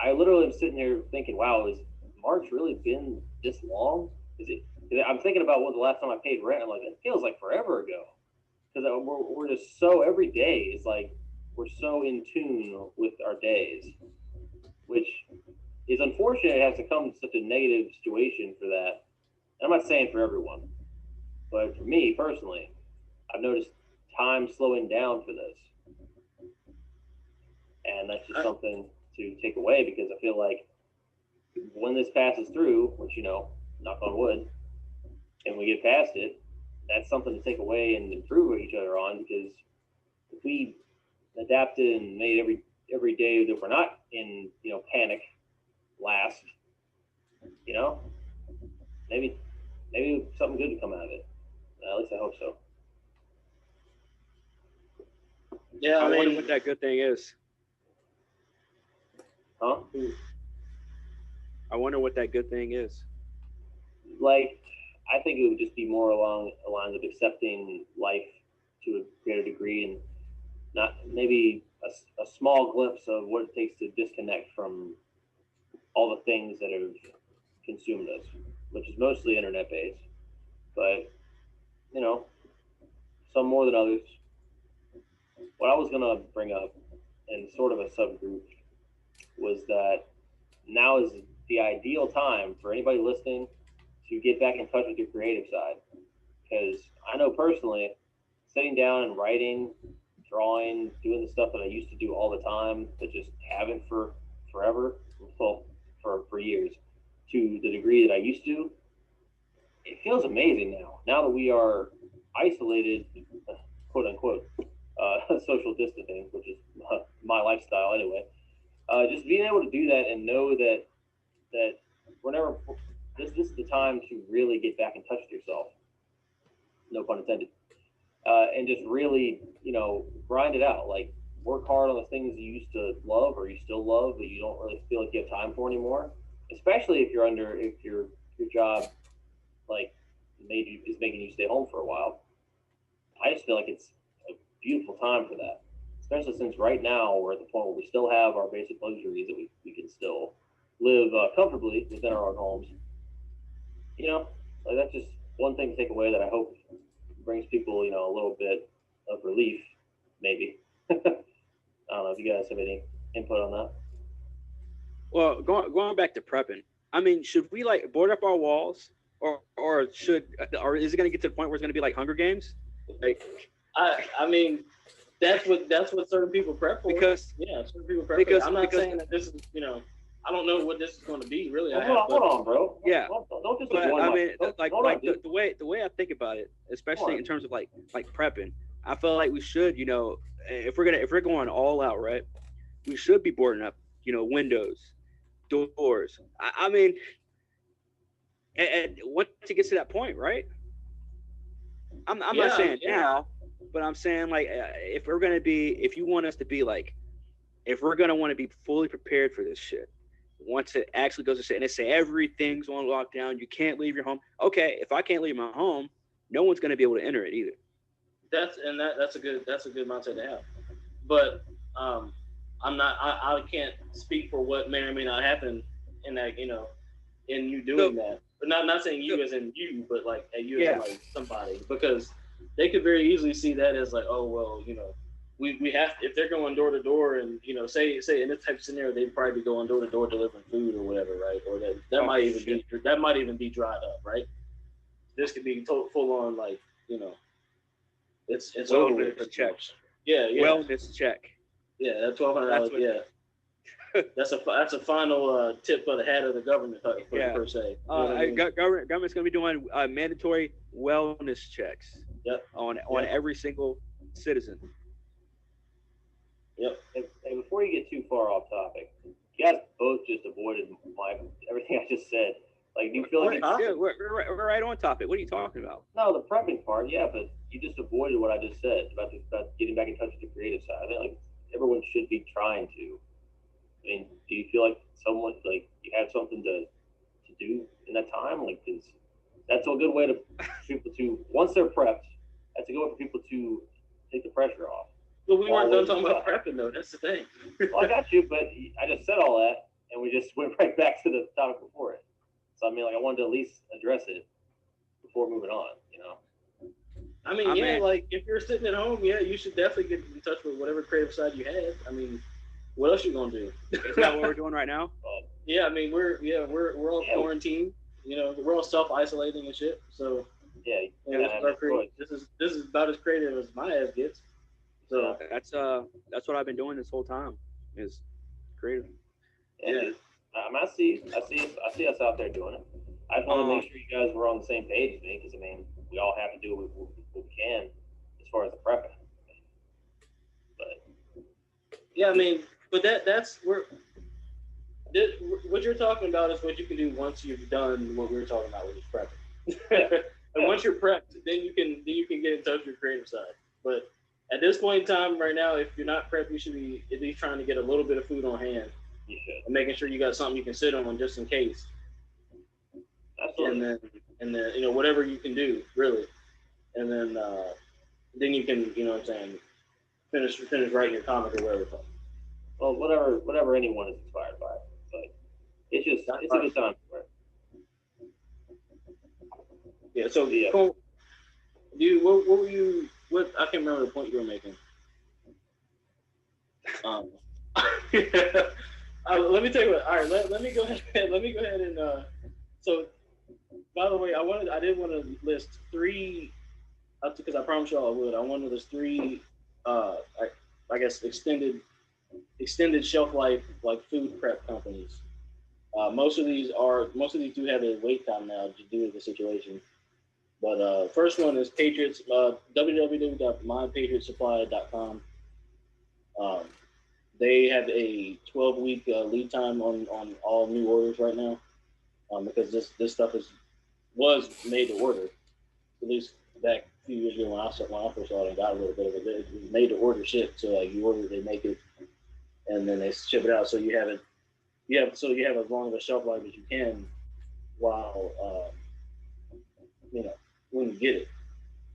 I literally am sitting here thinking, wow, has March really been this long? Is it? I'm thinking about what the last time I paid rent. I'm like, it feels like forever ago, because we're just so, every day is like we're so in tune with our days, which is unfortunate. It has to come to such a negative situation for that. And I'm not saying for everyone, but for me personally, I've noticed time slowing down for this, and that's just something to take away, because I feel like when this passes through, which knock on wood, and we get past it, that's something to take away and improve each other on, because if we adapted and made every day that we're not in panic last, maybe something good to come out of it. At least I hope so. Yeah, I wonder what that good thing is. Huh? I wonder what that good thing is. Like, I think it would just be more along the lines of accepting life to a greater degree, and not maybe a small glimpse of what it takes to disconnect from all the things that have consumed us, which is mostly internet based, but some more than others. What I was gonna bring up in sort of a subgroup was that now is the ideal time for anybody listening to get back in touch with your creative side, because I know personally, sitting down and writing, drawing, doing the stuff that I used to do all the time, but just haven't for forever, well, for years, to the degree that I used to, it feels amazing now that we are isolated, quote unquote, social distancing, which is my lifestyle anyway. Just being able to do that and know that whenever this is the time to really get back in touch with yourself, no pun intended, and just really grind it out. Like, work hard on the things you used to love or you still love but you don't really feel like you have time for anymore. Especially if your job like is making you stay home for a while. I just feel like it's a beautiful time for that, especially since right now we're at the point where we still have our basic luxuries, that we can still live comfortably within our own homes. Like, that's just one thing to take away that I hope brings people, a little bit of relief, maybe. I don't know if you guys have any input on that. Well, going back to prepping, I mean, should we like board up our walls, or is it going to get to the point where it's going to be like Hunger Games? Like, I mean, that's what certain people prep for. Because certain people prep for. I'm not saying that this is, I don't know what this is going to be really. Hold on, bro. Yeah. Don't just. But I mean, the way I think about it, especially in terms of like prepping, I feel like we should, if we're going all out, right, we should be boarding up, windows, doors. I mean, and once it gets to that point, right? I'm not saying now, But I'm saying, like, if you want us to be like, if we're gonna want to be fully prepared for this shit, once it actually goes to shit, and they say everything's on lockdown, you can't leave your home. Okay, if I can't leave my home, no one's gonna be able to enter it either. That's a good mindset to have. But I can't speak for what may or may not happen in that, in you doing that. But not saying you as in you, but like you as in like somebody, because they could very easily see that as like, oh well, we have, if they're going door to door, and say in this type of scenario, they'd probably be going door to door delivering food or whatever, right? Or that might even be dried up, right? This could be full on, like, it's over with. Check. Yeah. Wellness check. Yeah, that $1,200. Yeah. That's a final tip for the hat of the government, per se. Government's gonna be doing mandatory wellness checks. Yep. On every single citizen. Yep. And before you get too far off topic, you guys both just avoided everything I just said. Like, do you feel like we're right on topic? What are you talking about? No, the prepping part, yeah, but you just avoided what I just said about getting back in touch with the creative side. I think, like, everyone should be trying to. I mean, do you feel like someone, like, you have something to do in that time? Like, cause that's a good way to people to, once they're prepped, that's a good way for people to take the pressure off. Well, we weren't done talking about prepping, though. That's the thing. Well, I got you, but I just said all that, and we just went right back to the topic before it. So, I mean, like, I wanted to at least address it before moving on, I mean, like, if you're sitting at home, yeah, you should definitely get in touch with whatever creative side you have. I mean, what else you gonna do? Is that what we're doing right now? Yeah, I mean, we're all quarantined. We're all self-isolating and shit. So this is about as creative as my ass gets. So that's what I've been doing this whole time, is creative. Yeah. I see us out there doing it. I just want to make sure you guys were on the same page with me, because, I mean, we all have to do what we can as far as the prepping. But yeah, I mean, but that's what you're talking about is what you can do once you've done what we were talking about, which is prepping. And once you're prepped, then you can get in touch with your creative side. But at this point in time, right now, if you're not prepped, you should be at least trying to get a little bit of food on hand. You should. And making sure you got something you can sit on just in case. Absolutely. And then whatever you can do, really. And then you can, what I'm saying, finish writing your comic or whatever. Well, whatever anyone is inspired by. But it's a good time for it. Yeah, so Cole, what I can't remember the point you were making. Let me tell you what. All right, let me go ahead. Let me go ahead and. So, by the way, I did want to list 3, because I promised y'all I would. I wanted to list 3, I guess extended shelf life, like, food prep companies. Most of these do have a wait time now due to the situation. But first one is Patriots. www.mypatriotsupply.com. They have a 12-week lead time on all new orders right now, because this stuff was made to order. At least back a few years ago when I first saw it and got a little bit of it, it was made to order shit. So, like, you order, they make it, and then they ship it out. So you have as long of a shelf life as you can while when you get it.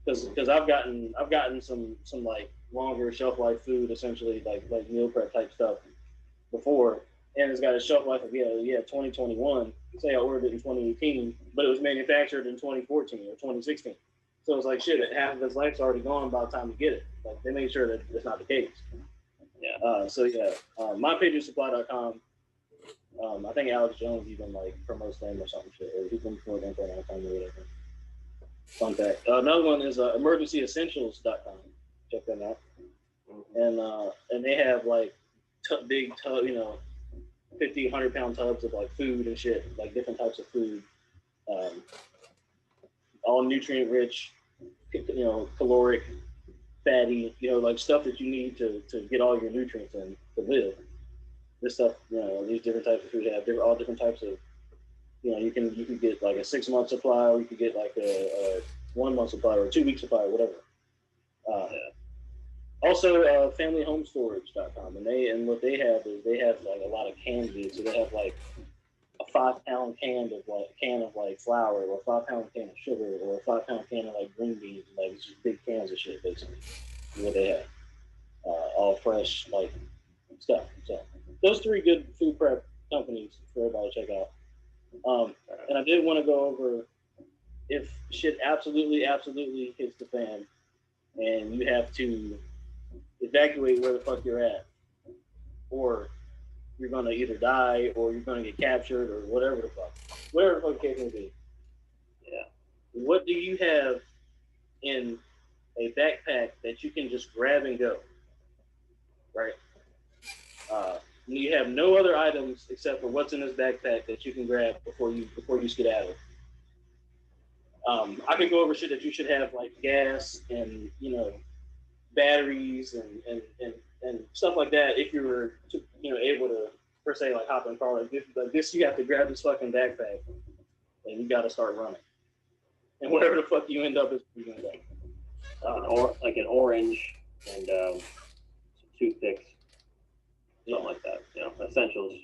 Because I've gotten some like longer shelf life food, essentially like meal prep type stuff before, and it's got a shelf life of 2021. Say I ordered it in 2018, but it was manufactured in 2014 or 2016. So it's like, shit, half of its life's already gone by the time you get it. Like, they make sure that it's not the case. Yeah. MyPatriotSupply.com. I think Alex Jones even like promotes them or something shit, or he's been promoting them for a long time or whatever. Fun fact. Another one is EmergencyEssentials.com. Check them out. And they have like big tub, 50, 100 pound tubs of like food and shit, like different types of food, all nutrient rich, caloric, fatty, like stuff that you need to get all your nutrients in to live. This stuff, these different types of food have all different types of, you can get like a 6-month supply, or you could get like a 1 month supply or a 2 week supply or whatever. Also, familyhomestorage.com, and what they have is they have like a lot of canned goods. So they have like a 5-pound can of flour, or a 5-pound can of sugar, or a 5-pound can of like green beans, like it's just big cans of shit basically. Is what they have, all fresh like stuff. So those 3 good food prep companies for everybody to check out. And I did want to go over if shit absolutely hits the fan, and you have to evacuate where the fuck you're at, or you're gonna either die or you're gonna get captured or whatever the fuck the case may be. Yeah. What do you have in a backpack that you can just grab and go? Right. You have no other items except for what's in this backpack that you can grab before you skedaddle. I could go over shit that you should have, like gas and batteries and stuff like that. If you were able to, per se, like hop in a car like this, you have to grab this fucking backpack and you got to start running. And whatever the fuck you end up is you're gonna go. Like an orange and some toothpicks, something like that. Essentials.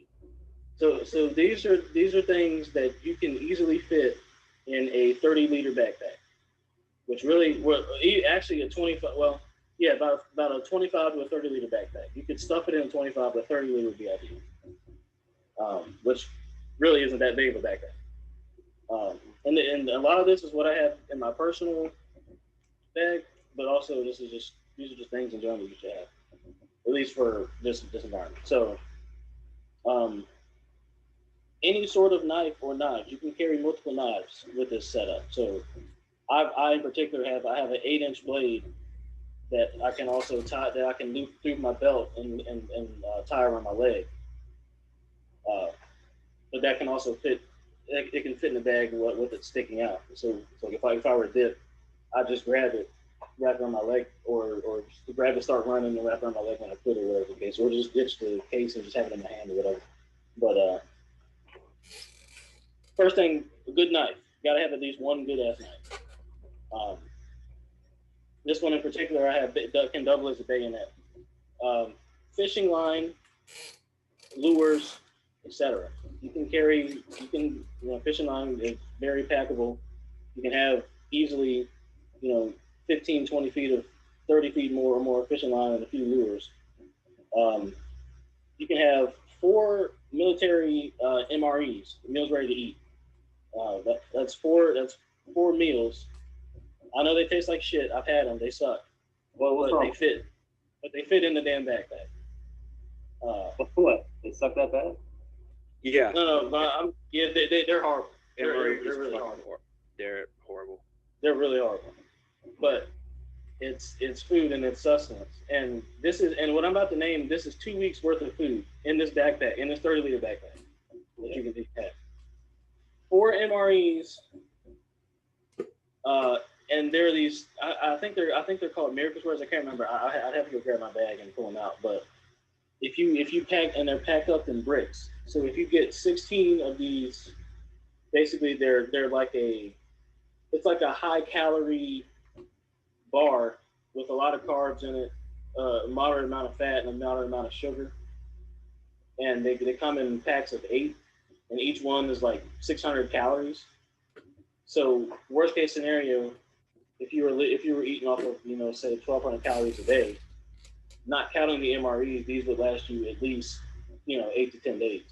So these are things that you can easily fit in a 30-liter backpack, which really, actually a 25. Well, yeah, about a 25 to a 30-liter backpack. You could stuff it in a 25, but 30-liter would be ideal. Which really isn't that big of a backpack. And a lot of this is what I have in my personal bag, but also these are just things in general you should have, at least for this environment. So, any sort of knife or knives, you can carry multiple knives with this setup. So, I in particular have an 8-inch blade that I can also that I can loop through my belt and tie around my leg. But that can also fit. It can fit in the bag with it sticking out. So if I were to dip, I just grab it on my leg, or just grab it, start running, and wrap it on my leg when I quit, or whatever the case. Or just ditch the case and just have it in my hand or whatever. But first thing, a good knife. You gotta have at least one good ass knife. This one in particular, I have can double as a bayonet. Fishing line, lures, etc. You can fishing line is very packable. You can have easily, 15, 20 feet of 30 feet more or more fishing line and a few lures. You can have 4 military MREs, meals ready to eat. That's four meals. I know they taste like shit. I've had them. They suck. What's but wrong? They fit in the damn backpack. What? They suck that bad? Yeah. No, they're horrible. They're really horrible. They're horrible. They're really horrible. But it's food and it's sustenance. And what I'm about to name, this is 2 weeks worth of food in this backpack, in this 30-liter backpack that you can have. 4 MREs, and there are these. I think they're called Miracle Squares. I can't remember. I'd have to go grab my bag and pull them out. But if you pack, and they're packed up in bricks. So if you get 16 of these, basically they're like it's like a high calorie bar with a lot of carbs in it, a moderate amount of fat and a moderate amount of sugar. And they come in packs of 8, and each one is like 600 calories. So worst case scenario, if you were eating off of say 1,200 calories a day, not counting the MREs, these would last you at least 8 to 10 days.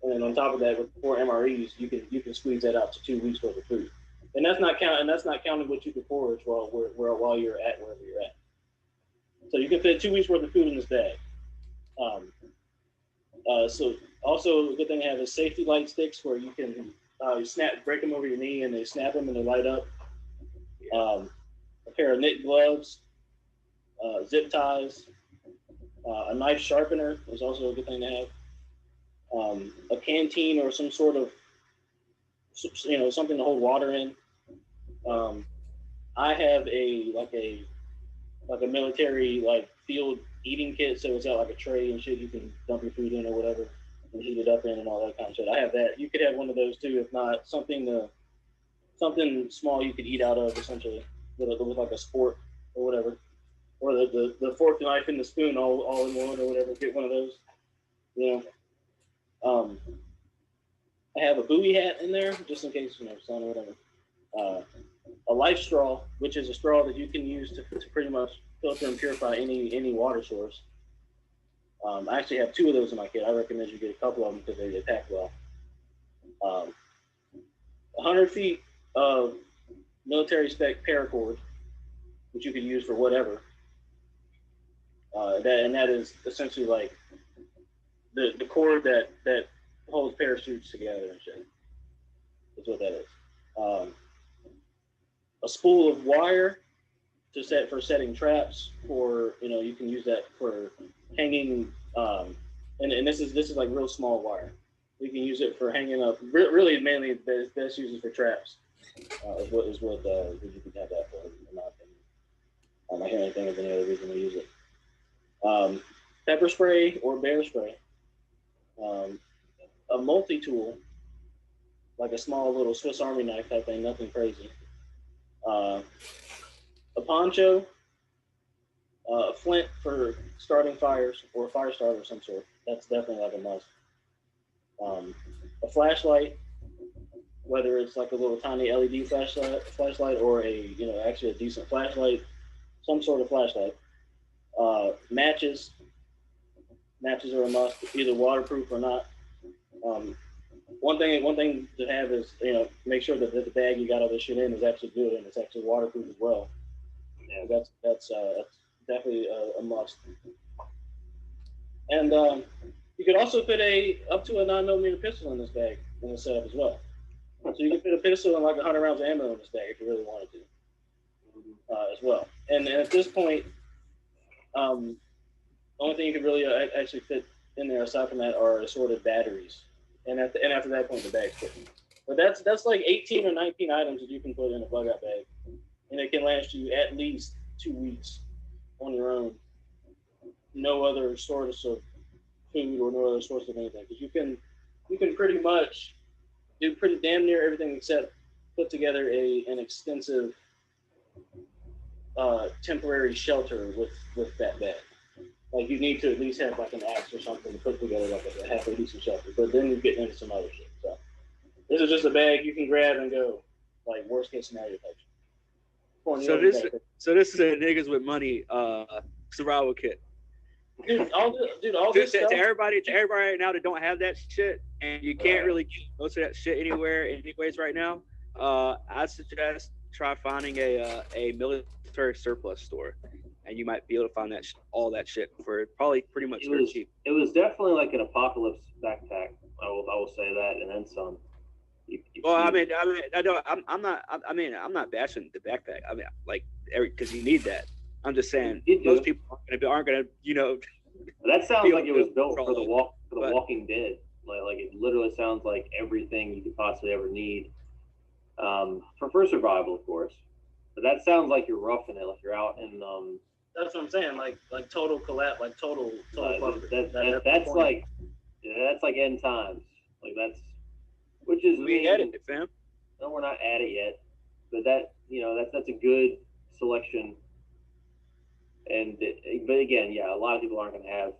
And then on top of that, with 4 MREs, you can squeeze that out to 2 weeks worth of food. And that's not counting what you can forage while you're at wherever you're at. So you can fit 2 weeks worth of food in this bag. So also a good thing to have is safety light sticks where you can break them over your knee and they snap them and they light up. A pair of knit gloves, zip ties, a knife sharpener is also a good thing to have. A canteen or some sort of something to hold water in. I have a military field eating kit, so it's got like a tray and shit you can dump your food in or whatever and heat it up in and all that kind of shit. I have that. You could have one of those too, if not something small you could eat out of, essentially with like a sport or whatever. or the fork, the knife, and the spoon all in one or whatever. Get one of those. You know, I have a buoy hat in there just in case, sun or whatever. A life straw, which is a straw that you can use to pretty much filter and purify any water source. I actually have 2 of those in my kit. I recommend you get a couple of them because they pack well. 100 feet of military spec paracord, which you can use for whatever. That is essentially like the cord that holds parachutes together and shit. That's what that is. A spool of wire for setting traps. You can use that for hanging. And this is like real small wire. You can use it for hanging up. Really, mainly best uses for traps. Is what you can have that for, in my opinion. I don't hear anything of any other reason to use it. Pepper spray or bear spray. A multi-tool, like a small little Swiss Army knife type thing, nothing crazy. A poncho, a flint for starting fires, or a fire starter of some sort. That's definitely like a must. A flashlight, whether it's like a little tiny LED flashlight or actually a decent flashlight, some sort of flashlight. Matches are a must, either waterproof or not. One thing to have is make sure that the bag you got all this shit in is actually good and it's actually waterproof as well. Yeah, that's definitely a must. And you could also fit up to a 9mm pistol in this bag in the setup as well. So you can fit a pistol and like 100 rounds of ammo in this bag if you really wanted to, as well. And at this point, the only thing you could really actually fit in there aside from that are assorted batteries. And after that point, the bag's fit. But that's like 18 or 19 items that you can put in a bug-out bag, and it can last you at least 2 weeks on your own. No other source of food or no other source of anything, because you can pretty much do pretty damn near everything except put together an extensive temporary shelter with that bag. Like you need to at least have like an axe or something to put together like a halfway decent shelter. But then you get into some other shit. So this is just a bag you can grab and go, like worst case scenario type. So this is a niggas with money survival kit. Dude, all this stuff. To everybody right now that don't have that shit, and you can't really get most of that shit anywhere, anyways, right now. I suggest try finding a military surplus store, and you might be able to find all that shit for probably pretty much cheap. It was definitely like an apocalypse backpack. I will say that, and then some. I'm not bashing the backpack. I mean, like because you need that. I'm just saying most people aren't gonna. That sounds like it was built for the Walking Dead. Like it literally sounds like everything you could possibly ever need for survival, of course. But that sounds like you're roughing it, like you're out in. That's what I'm saying. Like total collapse, like total. That's like end times. Like which is we at it, fam. No, we're not at it yet. But that's a good selection. But again, yeah, a lot of people aren't going to have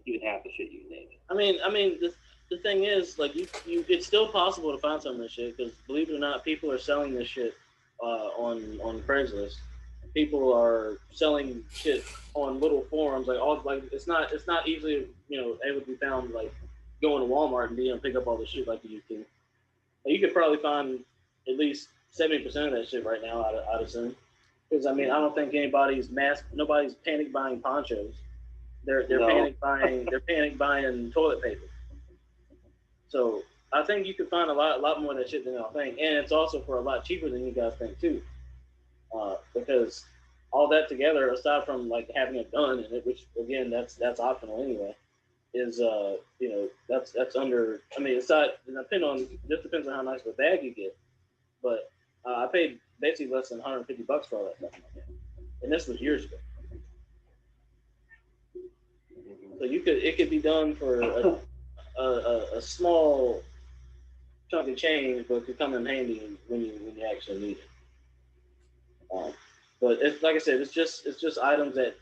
even half the shit you named. I mean, the thing is, like, it's still possible to find some of this shit because, believe it or not, people are selling this shit on Craigslist. People are selling shit on little forums, it's not easily able to be found like going to Walmart and being able to pick up all the shit like you can. You could probably find at least 70% of that shit right now. I'd assume. Because I don't think nobody's panic buying ponchos. They're panic buying toilet paper. So I think you could find a lot more of that shit than y'all think, and it's also for a lot cheaper than you guys think too. Because all that together, aside from like having a gun in it, which again that's optional anyway, is that's under. This depends on how nice of a bag you get, but I paid basically less than $150 for all that stuff, and this was years ago. So it could be done for a small chunk of change, but it could come in handy when you actually need it. But it's like I said, it's just items that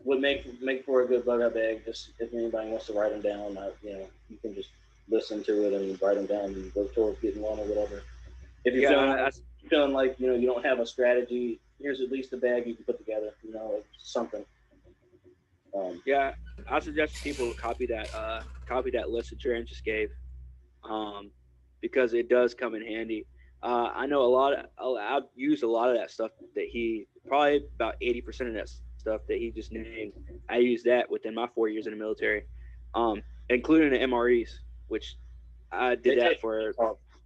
would make for a good bug out bag. Just if anybody wants to write them down, you can just listen to it and write them down and go towards getting one or whatever. If you're feeling like you don't have a strategy, here's at least a bag you can put together. Something. I suggest people copy that list that Jaron just gave, because it does come in handy. I know I've used a lot of that stuff that he, probably about 80% of that stuff that he just named. I used that within my 4 years in the military, including the MREs, which I did that for.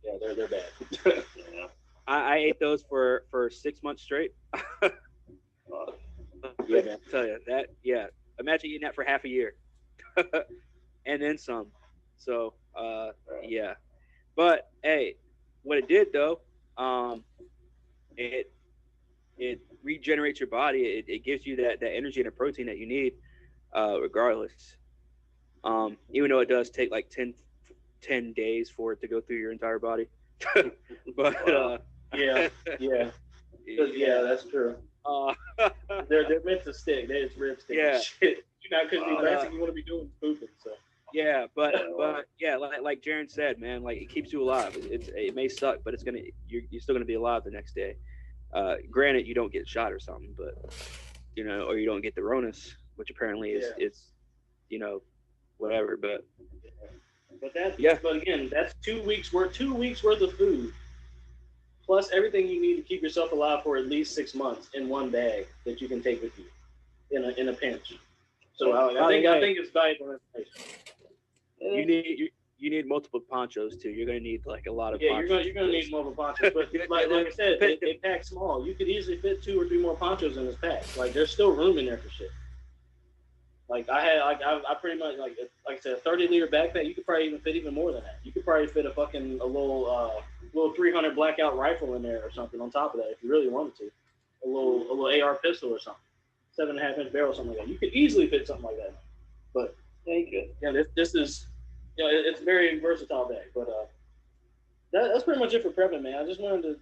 Yeah, they're bad. Yeah. I ate those for 6 months straight. Yeah, man. I tell you that. Yeah, imagine eating that for half a year, and then some. So yeah, but hey, what it did though, it regenerates your body. It gives you that energy and the protein that you need, regardless. Even though it does take like 10 days for it to go through your entire body. But yeah, that's true. They're meant to stick. It's rib stick. Yeah. Shit. Because the last thing you want to be doing is pooping. So. Yeah, but yeah, like Jaron said, man, like it keeps you alive. It may suck, but you're still gonna be alive the next day. Granted, you don't get shot or something, but or you don't get the Ronus, which apparently is whatever. But But again, that's 2 weeks worth. 2 weeks worth of food, plus everything you need to keep yourself alive for at least 6 months in one bag that you can take with you in a pinch. So I think it's valuable information. You need multiple ponchos too. You're gonna need like a lot of. Yeah, ponchos. you're gonna need multiple ponchos. But like I said, it packs small. You could easily fit 2 or 3 more ponchos in this pack. Like there's still room in there for shit. Like I pretty much like I said, a 30-liter backpack. You could probably even fit even more than that. You could probably fit a little 300 blackout rifle in there or something on top of that if you really wanted to. A little AR pistol or something. 7.5-inch barrel, something like that. You could easily fit something like that. But yeah, you could. Yeah, this is, it's a very versatile bag. But that's pretty much it for prepping, man. I just wanted to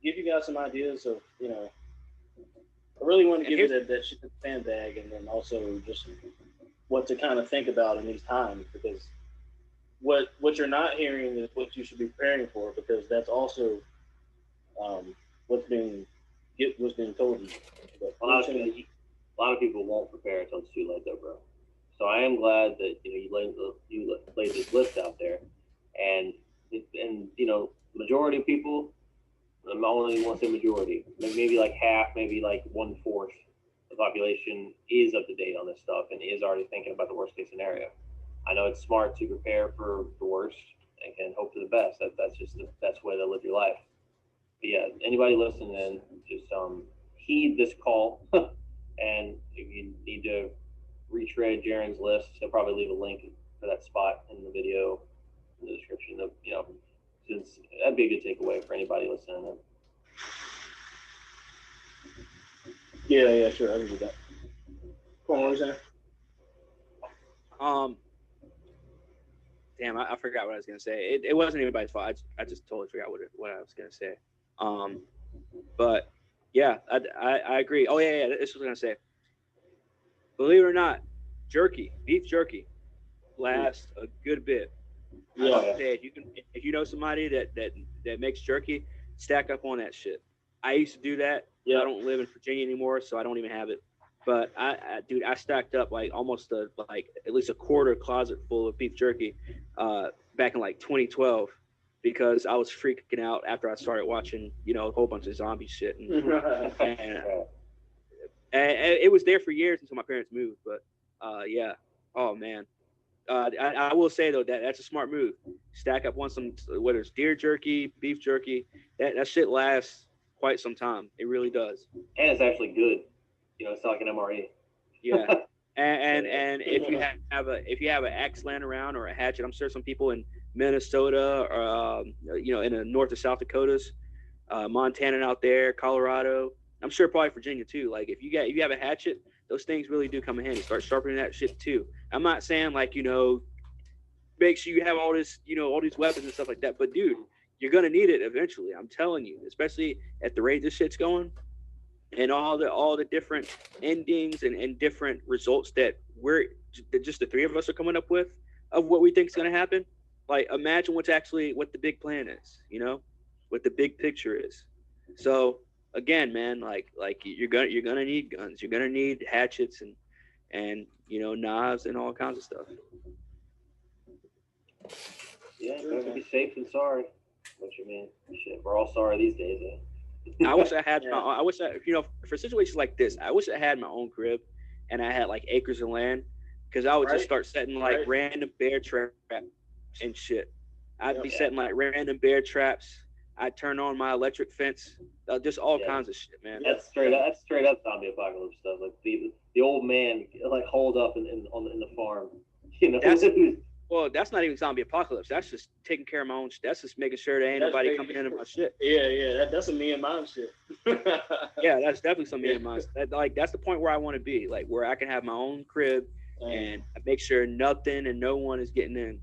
give you guys some ideas of, I really want to give you that shit fan bag, and then also just what to kind of think about in these times, because what you're not hearing is what you should be preparing for, because that's also what's being told you. But a lot of people won't prepare until it's too late, though, bro. So I am glad that you laid this list out there, and majority of people. I only want to say majority, maybe like half, maybe like 1/4 the population is up to date on this stuff and is already thinking about the worst case scenario. I know it's smart to prepare for the worst and can hope for the best. That's just the best way to live your life. But yeah, anybody listening, just heed this call. And if you need to retread Jaron's list, he'll probably leave a link for that spot in the video in the description. Since that'd be a good takeaway for anybody listening. Yeah, sure, I can do that. Come on, what was that? Damn, I forgot what I was gonna say. It wasn't anybody's fault. I just totally forgot what I was gonna say. But yeah, I agree. Oh yeah, this was gonna say. Believe it or not, beef jerky, lasts a good bit. Yeah. If you know somebody that makes jerky, stack up on that shit. I used to do that. Yeah. I don't live in Virginia anymore, so I don't even have it. But I stacked up like almost at least a quarter closet full of beef jerky back in like 2012, because I was freaking out after I started watching a whole bunch of zombie shit, and it was there for years until my parents moved. But yeah, oh man. I will say though that's a smart move. Stack up on some, whether it's deer jerky, beef jerky, that shit lasts quite some time. It really does. And it's actually good. It's not like an MRE. Yeah. and if you have an axe laying around or a hatchet, I'm sure some people in Minnesota or in the North or South Dakotas, Montana out there, Colorado, I'm sure probably Virginia too. Like if you have a hatchet, those things really do come in handy. Start sharpening that shit too. I'm not saying like, make sure you have all this, all these weapons and stuff like that. But dude, you're gonna need it eventually. I'm telling you, especially at the rate this shit's going, and all the different endings and different results that just the three of us are coming up with of what we think is gonna happen. Like, imagine what the big plan is, what the big picture is. So again, man, like you're gonna need guns, you're gonna need hatchets and knives and all kinds of stuff. Yeah, better be safe than sorry. What you mean? Shit, we're all sorry these days. I wish I had. I wish I, for situations like this, I wish I had my own crib, and I had like acres of land, because I would just start setting like random bear traps and shit. I'd be setting like random bear traps. I'd turn on my electric fence, just all kinds of shit, man. That's straight up zombie apocalypse stuff. Like the old man like holed up in the farm. Well, that's not even zombie apocalypse. That's just taking care of my own shit. That's just making sure there ain't nobody coming into my shit. Yeah. That's a me and mine shit. Yeah, that's definitely some me and mine. That's the point where I want to be, like where I can have my own crib and make sure nothing and no one is getting in.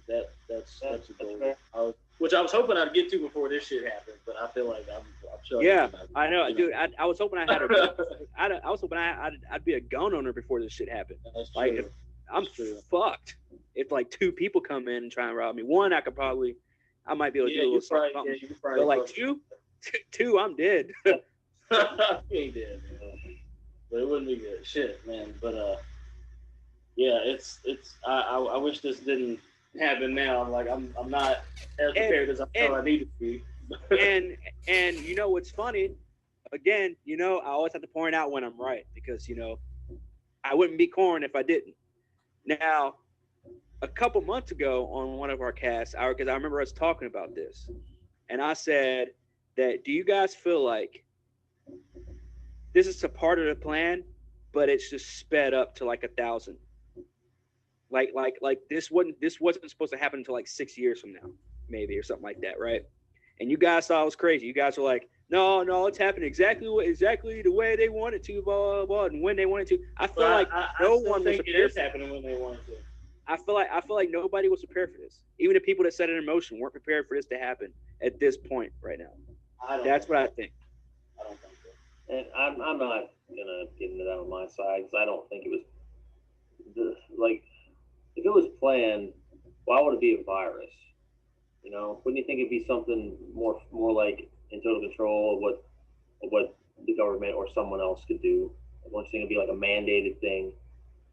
That's a goal. Which I was hoping I'd get to before this shit happened, but I feel like I'm sure. Yeah, I know, dude. I was hoping I had I was hoping I'd be a gun owner before this shit happened. That's like true. If I'm fucked if like two people come in and try and rob me. One, I might be able to do a little something. But like two, I'm dead. You ain't dead, man. But it wouldn't be good. Shit, man. But yeah, it's I wish this didn't happen now. Like I'm not as prepared as I thought I needed to be. and you know what's funny? Again, I always have to point out when I'm right, because I wouldn't be corn if I didn't. Now, a couple months ago on one of our casts, because I remember us talking about this, and I said that, do you guys feel like this is a part of the plan, but it's just sped up to like 1,000? Like this wasn't supposed to happen until like 6 years from now, maybe, or something like that, right? And you guys thought it was crazy. You guys were like, no, it's happening exactly the way they wanted to, blah, blah, blah, and when they wanted to. I feel like no one was prepared. It is happening when they wanted to. I feel like nobody was prepared for this. Even the people that set it in motion weren't prepared for this to happen at this point right now. That's what I think. I don't think so. And I'm not gonna get into that on my side, because I don't think it was like, if it was planned, why would it be a virus? Wouldn't you think it'd be something more like in total control of what the government or someone else could do? Wouldn't you think it'd be like a mandated thing?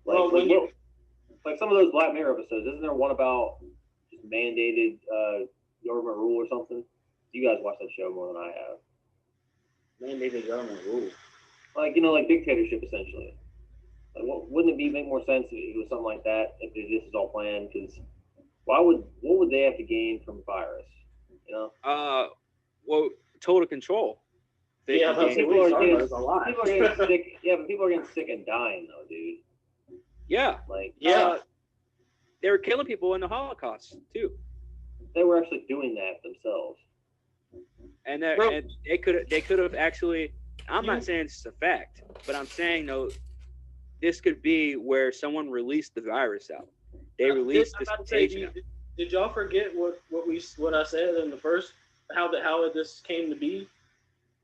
Like some of those Black Mirror episodes, isn't there one about just mandated government rule or something? You guys watch that show more than I have. Mandated government rule. Like like dictatorship essentially. Like, wouldn't it make more sense if it was something like that, if this is all planned? Because what would they have to gain from a virus? Well, total control. People are getting sick. Yeah, but people are getting sick and dying though, dude. Yeah. They were killing people in the Holocaust too. They were actually doing that themselves. And they could have actually. I'm not saying it's a fact, but I'm saying though, this could be where someone released the virus out. They released this contagion out. Did y'all forget what I said in the first, how this came to be,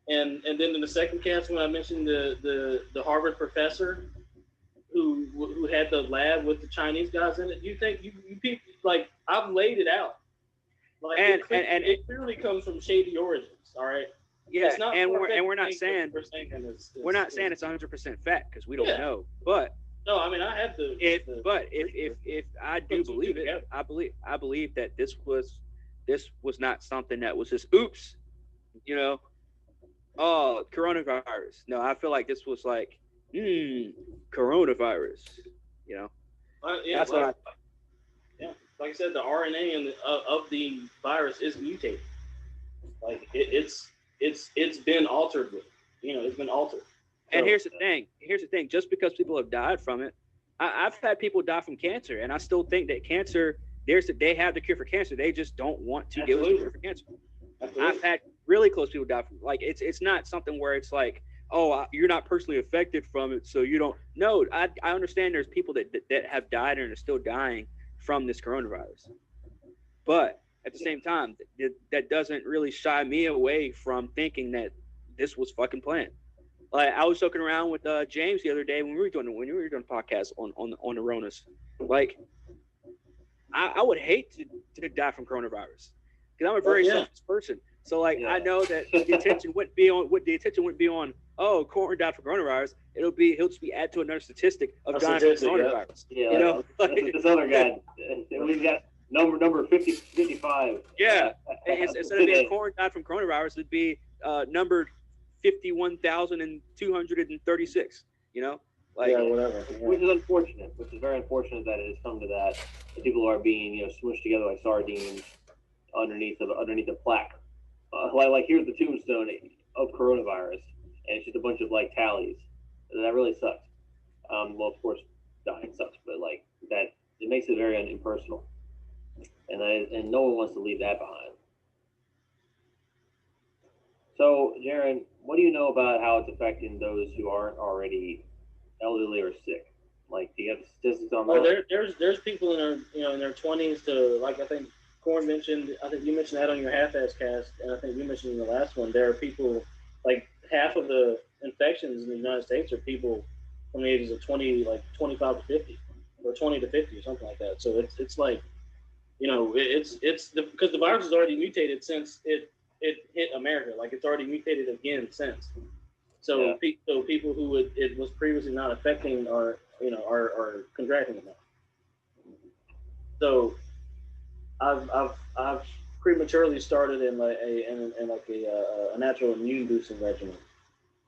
and then in the second cast when I mentioned the Harvard professor who had the lab with the Chinese guys in it? You think you people, like, I've laid it out, like, it clearly comes from shady origins. All right. Yeah, we're not saying it's 100% fact, because we don't know. But no, I mean, I have the. If I do believe it, I believe that this was not something that was just oops, oh, coronavirus. No, I feel like this was like coronavirus. That's what I. Yeah, like I said, the RNA of the virus is mutated. Like it's been altered with, it's been altered. And here's the thing. Just because people have died from it, I've had people die from cancer, and I still think that cancer, they have the cure for cancer. They just don't want to give us the cure for cancer. Absolutely. I've had really close people die from it. Like, it's not something where it's like, oh, you're not personally affected from it, so you don't. No, I understand there's people that have died and are still dying from this coronavirus. But at the same time, that doesn't really shy me away from thinking that this was fucking planned. Like I was joking around with James the other day when we were doing a podcast on the Ronas. Like I would hate to die from coronavirus because I'm a very selfish person. So like I know that the attention wouldn't be on oh Corn died from coronavirus. He'll just be added to another statistic of dying from coronavirus. Yeah, you know, like, this other guy. We've got number 55. Yeah, instead of being Corn died from coronavirus, it'd be numbered 51,236. You know, like whatever. Which is unfortunate. Which is very unfortunate that it has come to that. That people are being smushed together like sardines underneath a plaque. Like here's the tombstone of coronavirus, and it's just a bunch of like tallies. And that really sucks. Well, of course, dying sucks, but like that, it makes it very impersonal, and no one wants to leave that behind. So, Jaron, what do you know about how it's affecting those who aren't already elderly or sick? Like, do you have statistics on that? There's people in their 20s to, like I think Corn mentioned. I think you mentioned that on your half-ass cast, and I think you mentioned in the last one. There are people, like half of the infections in the United States are people from the ages of 25 to 50, or 20 to 50, or something like that. So it's like, because the virus has already mutated since it hit America. Like it's already mutated again since. So people who it was previously not affecting are contracting it now. So I've prematurely started in a natural immune boosting regimen,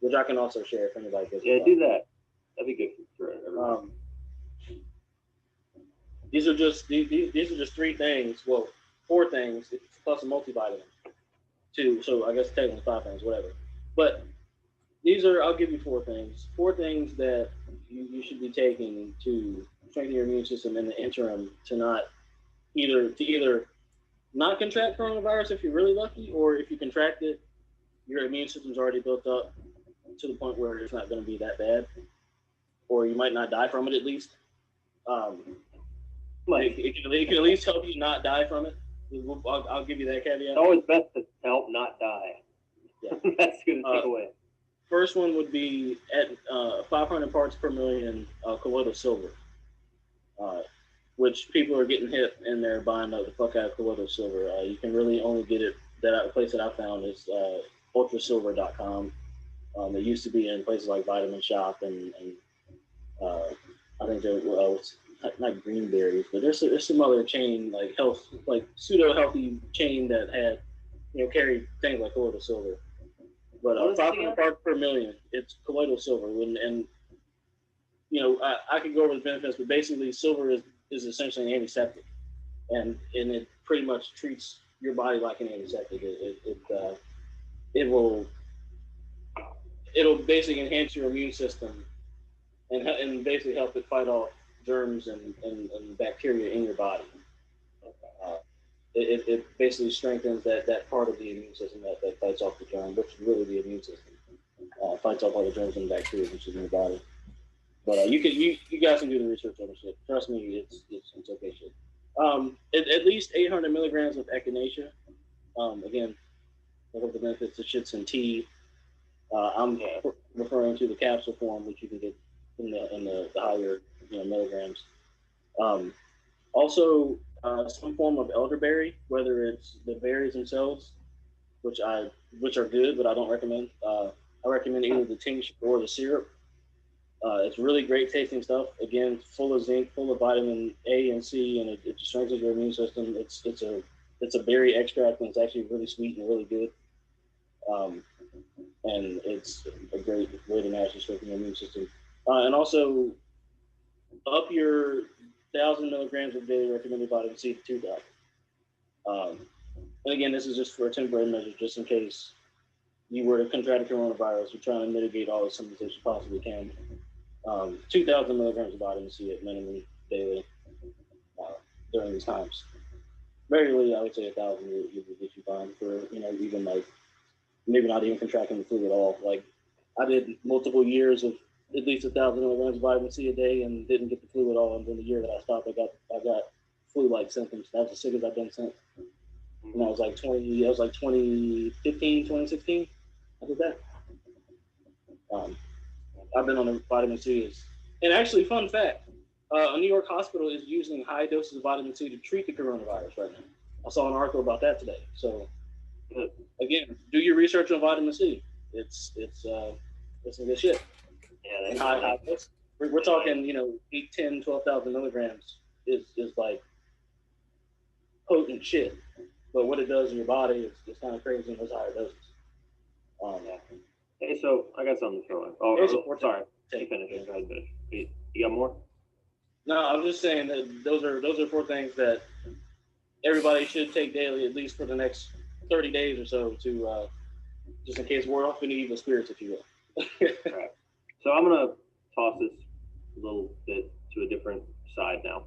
which I can also share if anybody gets. Yeah, do that. That'd be good for everyone. These are just three things. Well, four things plus a multivitamin. So I guess technically 5 things, whatever. But I'll give you 4 things. 4 things that you should be taking to strengthen your immune system in the interim to either not contract coronavirus if you're really lucky, or if you contract it, your immune system's already built up to the point where it's not going to be that bad, or you might not die from it at least. It can at least help you not die from it. I'll give you that caveat. It's always best to help not die. Yeah. That's good to take away. First one would be at 500 parts per million colloidal silver, which people are getting hit and they're buying the fuck out of colloidal silver. You can really only get it, the place that I found is ultrasilver.com. It used to be in places like Vitamin Shop and I think there was not Greenberries, but there's some other chain like pseudo healthy chain that had carried things like colloidal silver. But 500 parts per million, it's colloidal silver, and I could go over the benefits, but basically silver is essentially an antiseptic, and it pretty much treats your body like an antiseptic. It'll basically enhance your immune system and basically help it fight off germs and bacteria in your body. It basically strengthens that part of the immune system that fights off the germ, which is really the immune system. Fights off all the germs and bacteria which is in your body. But you guys can do the research on the shit. Trust me, it's okay shit. At least 800 milligrams of echinacea. Again, look up the benefits. The shit's in tea. I'm referring to the capsule form, which you can get in the higher milligrams. Also, some form of elderberry, whether it's the berries themselves, which are good, but I don't recommend. I recommend either the tincture or the syrup. It's really great tasting stuff. Again, full of zinc, full of vitamin A and C, and it strengthens your immune system. It's a berry extract, and it's actually really sweet and really good. And it's a great way to naturally strengthen your immune system. And also, up your 1,000 milligrams of daily recommended vitamin C to 2,000. And again, this is just for a temporary measure, just in case you were to contract coronavirus. You're trying to mitigate all the symptoms as you possibly can. 2,000 milligrams of vitamin C at minimum daily during these times. Regularly, I would say 1,000 would get you fine for even like maybe not even contracting the flu at all. Like I did multiple years of at least 1,000 milligrams of vitamin C a day and didn't get the flu at all. And then the year that I stopped, I got flu-like symptoms. That's as sick as I've been since. when I was like 20. I was like 2015, 2016. I did that. I've been on the vitamin C. And actually, fun fact: a New York hospital is using high doses of vitamin C to treat the coronavirus right now. I saw an article about that today. So, again, do your research on vitamin C. It's some good shit. Yeah, and high doses. We're talking, 8, 10, 12,000 milligrams is like potent shit. But what it does in your body is kind of crazy in those higher doses. Hey, so I got something to throw in. Sorry. You finish. Go ahead, finish. You got more? No, I'm just saying that those are 4 things that everybody should take daily, at least for the next 30 days or so, to just in case we're off any evil spirits, if you will. Right. So I'm gonna toss this a little bit to a different side now.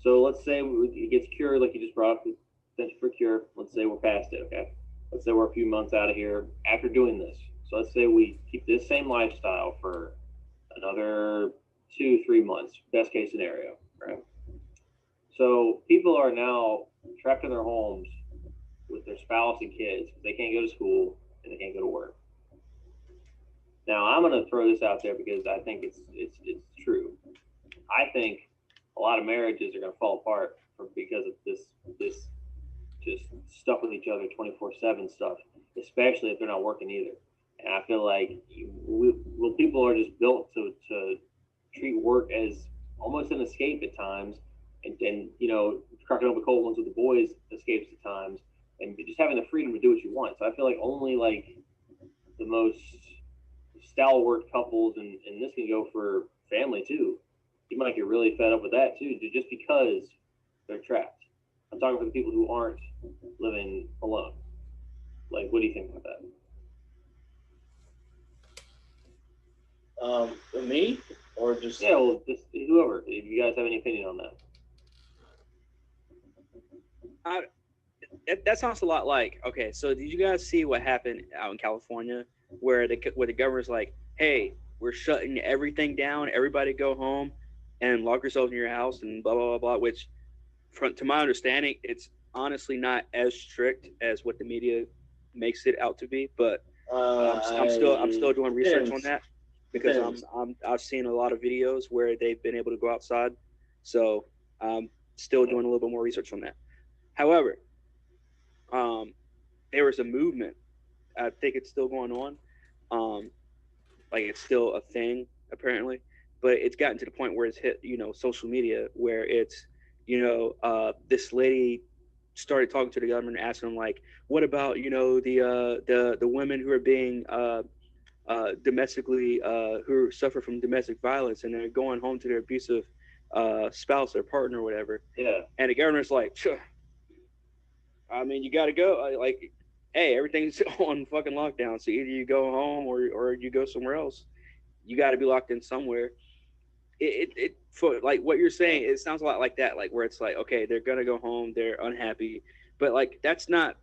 So let's say it gets cured, like you just brought up the potential for cure. Let's say we're past it, okay? Let's say we're a few months out of here after doing this. So let's say we keep this same lifestyle for another 2-3 months, best case scenario, right? So people are now trapped in their homes with their spouse and kids. They can't go to school and they can't go to work. Now I'm going to throw this out there because I think it's true. I think a lot of marriages are going to fall apart because of this just stuck with each other 24/7 stuff, especially if they're not working either. And I feel like people are just built to treat work as almost an escape at times, and cracking open cold ones with the boys escapes at times, and just having the freedom to do what you want. So I feel like only like the most stalwart couples, and this can go for family too. You might get really fed up with that too, just because they're trapped. I'm talking for the people who aren't living alone. Like, what do you think about that? Me or just just whoever. If you guys have any opinion on that. That sounds a lot like, okay, so did you guys see what happened out in California where the governor's like, hey, we're shutting everything down, everybody go home and lock yourself in your house and blah, blah, blah, blah, which to my understanding, it's honestly not as strict as what the media makes it out to be, but I'm still doing research on that because I've seen a lot of videos where they've been able to go outside, so I'm still doing a little bit more research on that. However, there was a movement. I think it's still going on. Like it's still a thing apparently, but it's gotten to the point where it's hit, social media, where it's, this lady started talking to the government and asking them like, what about, the women who are being domestically, who suffer from domestic violence and they're going home to their abusive spouse or partner or whatever. Yeah. And the governor's like, sure. I mean, you got to go. Like, hey, everything's on fucking lockdown. So either you go home or you go somewhere else. You got to be locked in somewhere. For like what you're saying, it sounds a lot like that. Like where it's like, okay, they're gonna go home, they're unhappy, but like that's not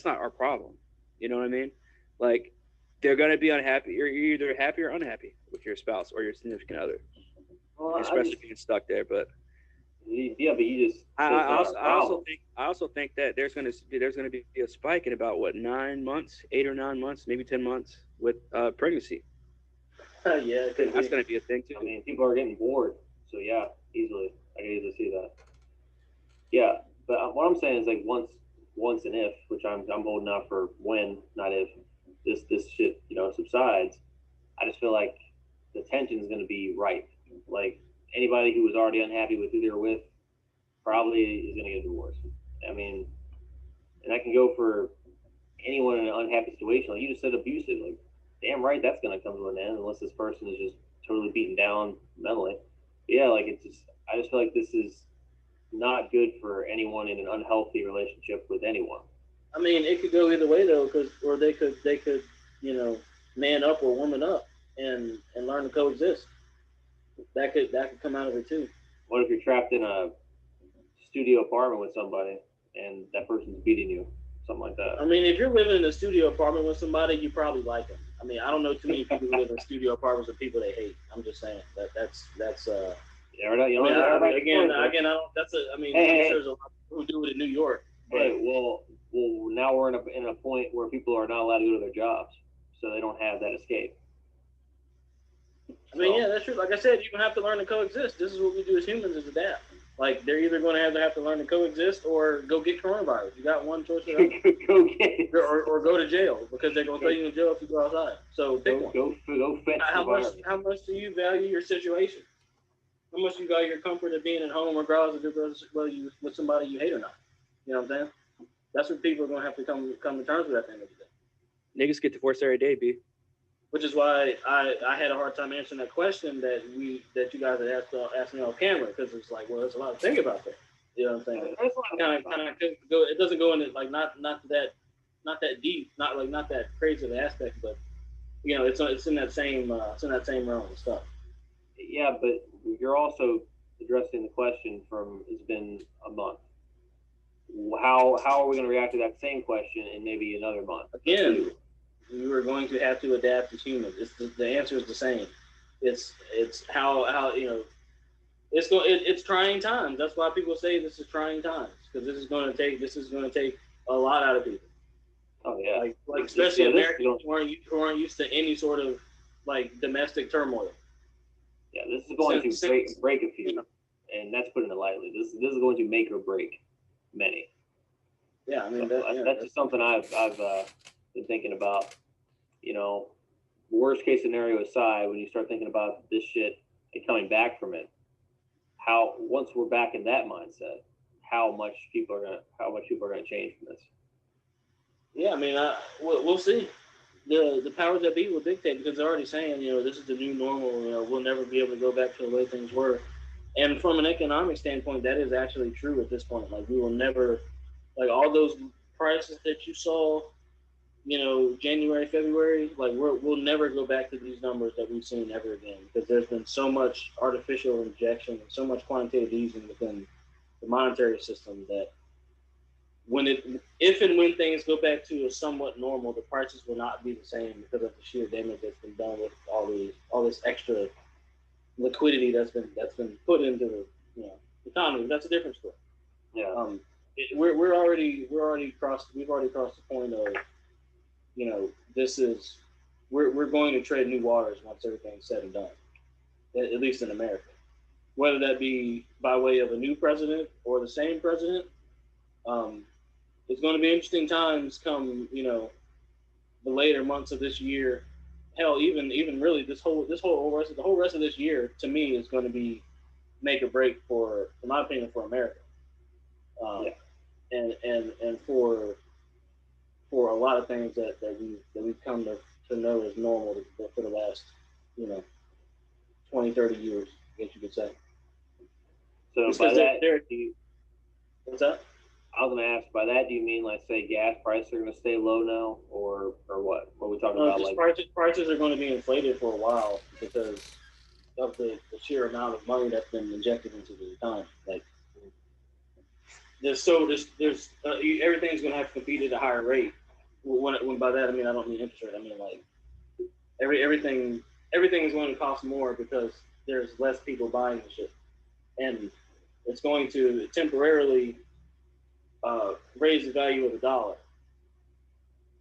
our problem. You know what I mean? Like they're gonna be unhappy. You're either happy or unhappy with your spouse or your significant other, especially being stuck there. But yeah, but you just. I also think that there's gonna be a spike in about 8 or 9 months, maybe 10 months with pregnancy. Yeah, that's going to be a thing too. I mean, people are getting bored, so yeah, easily. I can easily see that. Yeah, but what I'm saying is like once and if, which I'm holding out for when, not if, this shit subsides. I just feel like the tension is going to be right. Like anybody who was already unhappy with who they were with probably is going to get divorced. I mean, and that can go for anyone in an unhappy situation. Like you just said, abusive. Like, damn right, that's going to come to an end unless this person is just totally beaten down mentally. But yeah, like I just feel like this is not good for anyone in an unhealthy relationship with anyone. I mean, it could go either way though, or they could, man up or woman up and learn to coexist. That could come out of it too. What if you're trapped in a studio apartment with somebody and that person's beating you? Something like that. I mean, if you're living in a studio apartment with somebody, you probably like them. I mean, I don't know too many people who live in studio apartments with people they hate. I'm just saying that's You never know. You I mean, don't know again, stories, I don't. That's a. I mean, Hey. there's a lot of people who do it in New York. But Hey, well, now we're in a point where people are not allowed to go to their jobs, so they don't have that escape. I mean, yeah, that's true. Like I said, you have to learn to coexist. This is what we do as humans: is adapt. Like they're either going to have to learn to coexist or go get coronavirus. You got one choice, or go to jail because they're going to throw you in jail if you go outside. So pick one. Go fetch How much do you value your situation? How much do you value your comfort of being at home, regardless of whether you with somebody you hate or not? You know what I'm saying? That's what people are going to have to come to terms with at the end of the day. Niggas get divorced every day, B. Which is why I had a hard time answering that question that you guys had asked me on camera, because it's like, well, there's a lot to think about there. You know what I'm saying? Kind of go. It doesn't go into like not that deep, not that crazy of an aspect, but you know, it's in that same realm of stuff. Yeah, but you're also addressing the question from it's been a month. How are we going to react to that same question in maybe another month? Again, we are going to have to adapt as humans. The answer is the same. It's how you know it's trying times. That's why people say this is trying times, because this is going to take a lot out of people. Oh yeah, like especially Americans who aren't used to any sort of like domestic turmoil. Yeah, this is going to break a few, and that's putting it lightly. This is going to make or break many. Yeah, I mean that's just something I've been thinking about. You know, worst case scenario aside, when you start thinking about this shit and coming back from it, how once we're back in that mindset, how much people are gonna change from this. Yeah, I mean, we'll see. The powers that be will dictate, because they're already saying, you know, this is the new normal. You know, we'll never be able to go back to the way things were. And from an economic standpoint, that is actually true at this point. Like, we will never, like, all those prices that you saw, you know, January, February, like, we'll never go back to these numbers that we've seen ever again, because there's been so much artificial injection and so much quantitative easing within the monetary system that if and when things go back to a somewhat normal, the prices will not be the same because of the sheer damage that's been done with all this extra liquidity that's been put into the economy. That's a different story. Yeah. We've already crossed the point of, you know, we're going to tread new waters once everything's said and done, at least in America. Whether that be by way of a new president or the same president, it's going to be interesting times come, you know, the later months of this year. Hell, even really the whole rest of this year, to me, is going to be make or break in my opinion, for America. And for a lot of things that we've come to know as normal for the last, you know, 20, 30 years, I guess you could say. So by that, what's that? I was going to ask, by that, do you mean, let's say, gas prices are going to stay low now, or what? What are we talking about? Like prices are going to be inflated for a while because of the sheer amount of money that's been injected into the economy. Like, there's everything's going to have to compete at a higher rate. When by that I mean, I don't mean interest rate. I mean, like, everything is going to cost more because there's less people buying the shit, and it's going to temporarily raise the value of the dollar.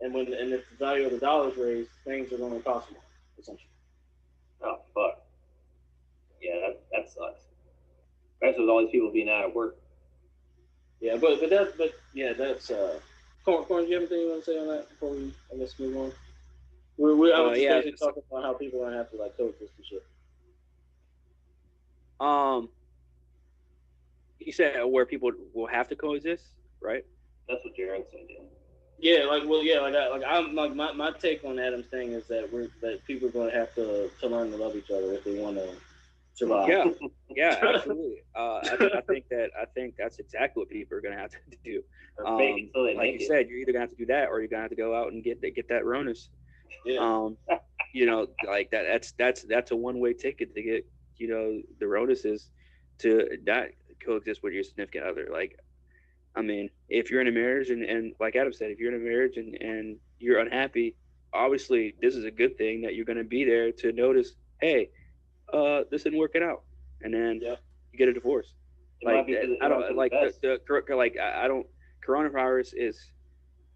And if the value of the dollar is raised, things are going to cost more, essentially. Oh fuck! Yeah, that sucks. Especially with all these people being out of work. Yeah, that's Corn, do you have anything you want to say on that before we, I guess, move on? I was just talking about how people are going to have to, like, coexist and shit. You said where people will have to coexist, right? That's what Jaron said. Yeah, I'm like my take on Adam's thing is that people are going to have to learn to love each other if they want to survive. Yeah, absolutely. I think that's exactly what people are going to have to do. Like you said, you're either going to have to do that, or you're going to have to go out and get that Ronus. Yeah. You know, like that's a one-way ticket to get, you know, the Ronuses to not coexist with your significant other. Like, I mean, if you're in a marriage and like Adam said, if you're in a marriage and you're unhappy, obviously this is a good thing that you're going to be there to notice, hey, this isn't working out. and then Yep. you get a divorce. It might Like be for the- I it might don't be for like the best. like I don't. Coronavirus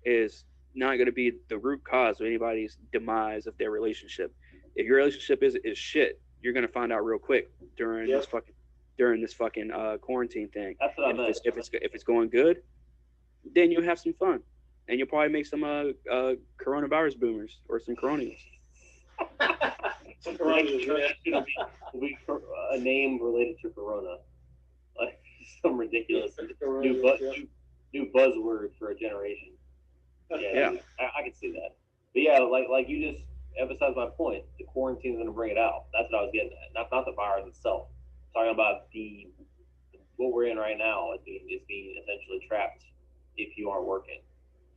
is not going to be the root cause of anybody's demise of their relationship. If your relationship is shit, you're going to find out real quick during Yep. this fucking quarantine thing. That's what I And meant. if it's going good, then you'll have some fun, and you'll probably make some coronavirus boomers or some cronies. Some The next Corona, generation yeah. will be a name related to Corona, like some ridiculous Corona, new yeah. new buzzword for a generation. Yeah. I can see that. But yeah, like you just emphasized my point. The quarantine's going to bring it out. That's what I was getting at. Not the virus itself. I'm talking about what we're in right now is being essentially trapped if you aren't working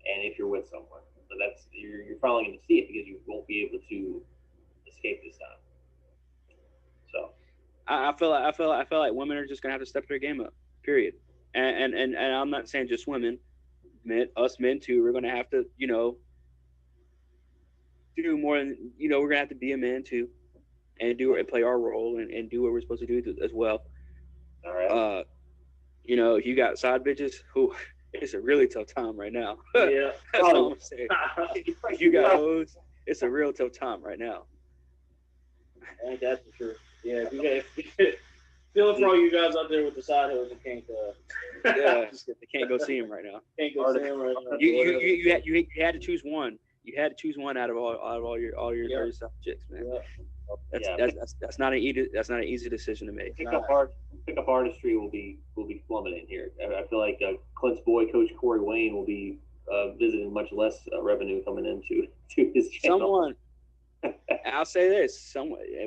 and if you're with someone. So that's you're finally going to see it because you won't be able to escape this time. So I feel like women are just gonna have to step their game up. Period. And I'm not saying just women, us men too. We're gonna have to, do more than we're gonna have to be a man too, and play our role and do what we're supposed to do as well. all right. If you got side bitches, who it's a really tough time right now. Yeah. That's all I'm saying. If you got hoes, it's a real tough time right now. Ain't that the truth? Yeah. Feeling for all you guys out there with the side hose and can't. Yeah, they can't go see him right now. Can't go see him right now. You had to choose one. You had to choose one out of all your side chicks, man. Yeah. That's not an easy decision to make. Pickup artistry will be plummeting here. I feel like Clint's boy, Coach Corey Wayne, will be visiting much less revenue coming into his channel. I'll say this: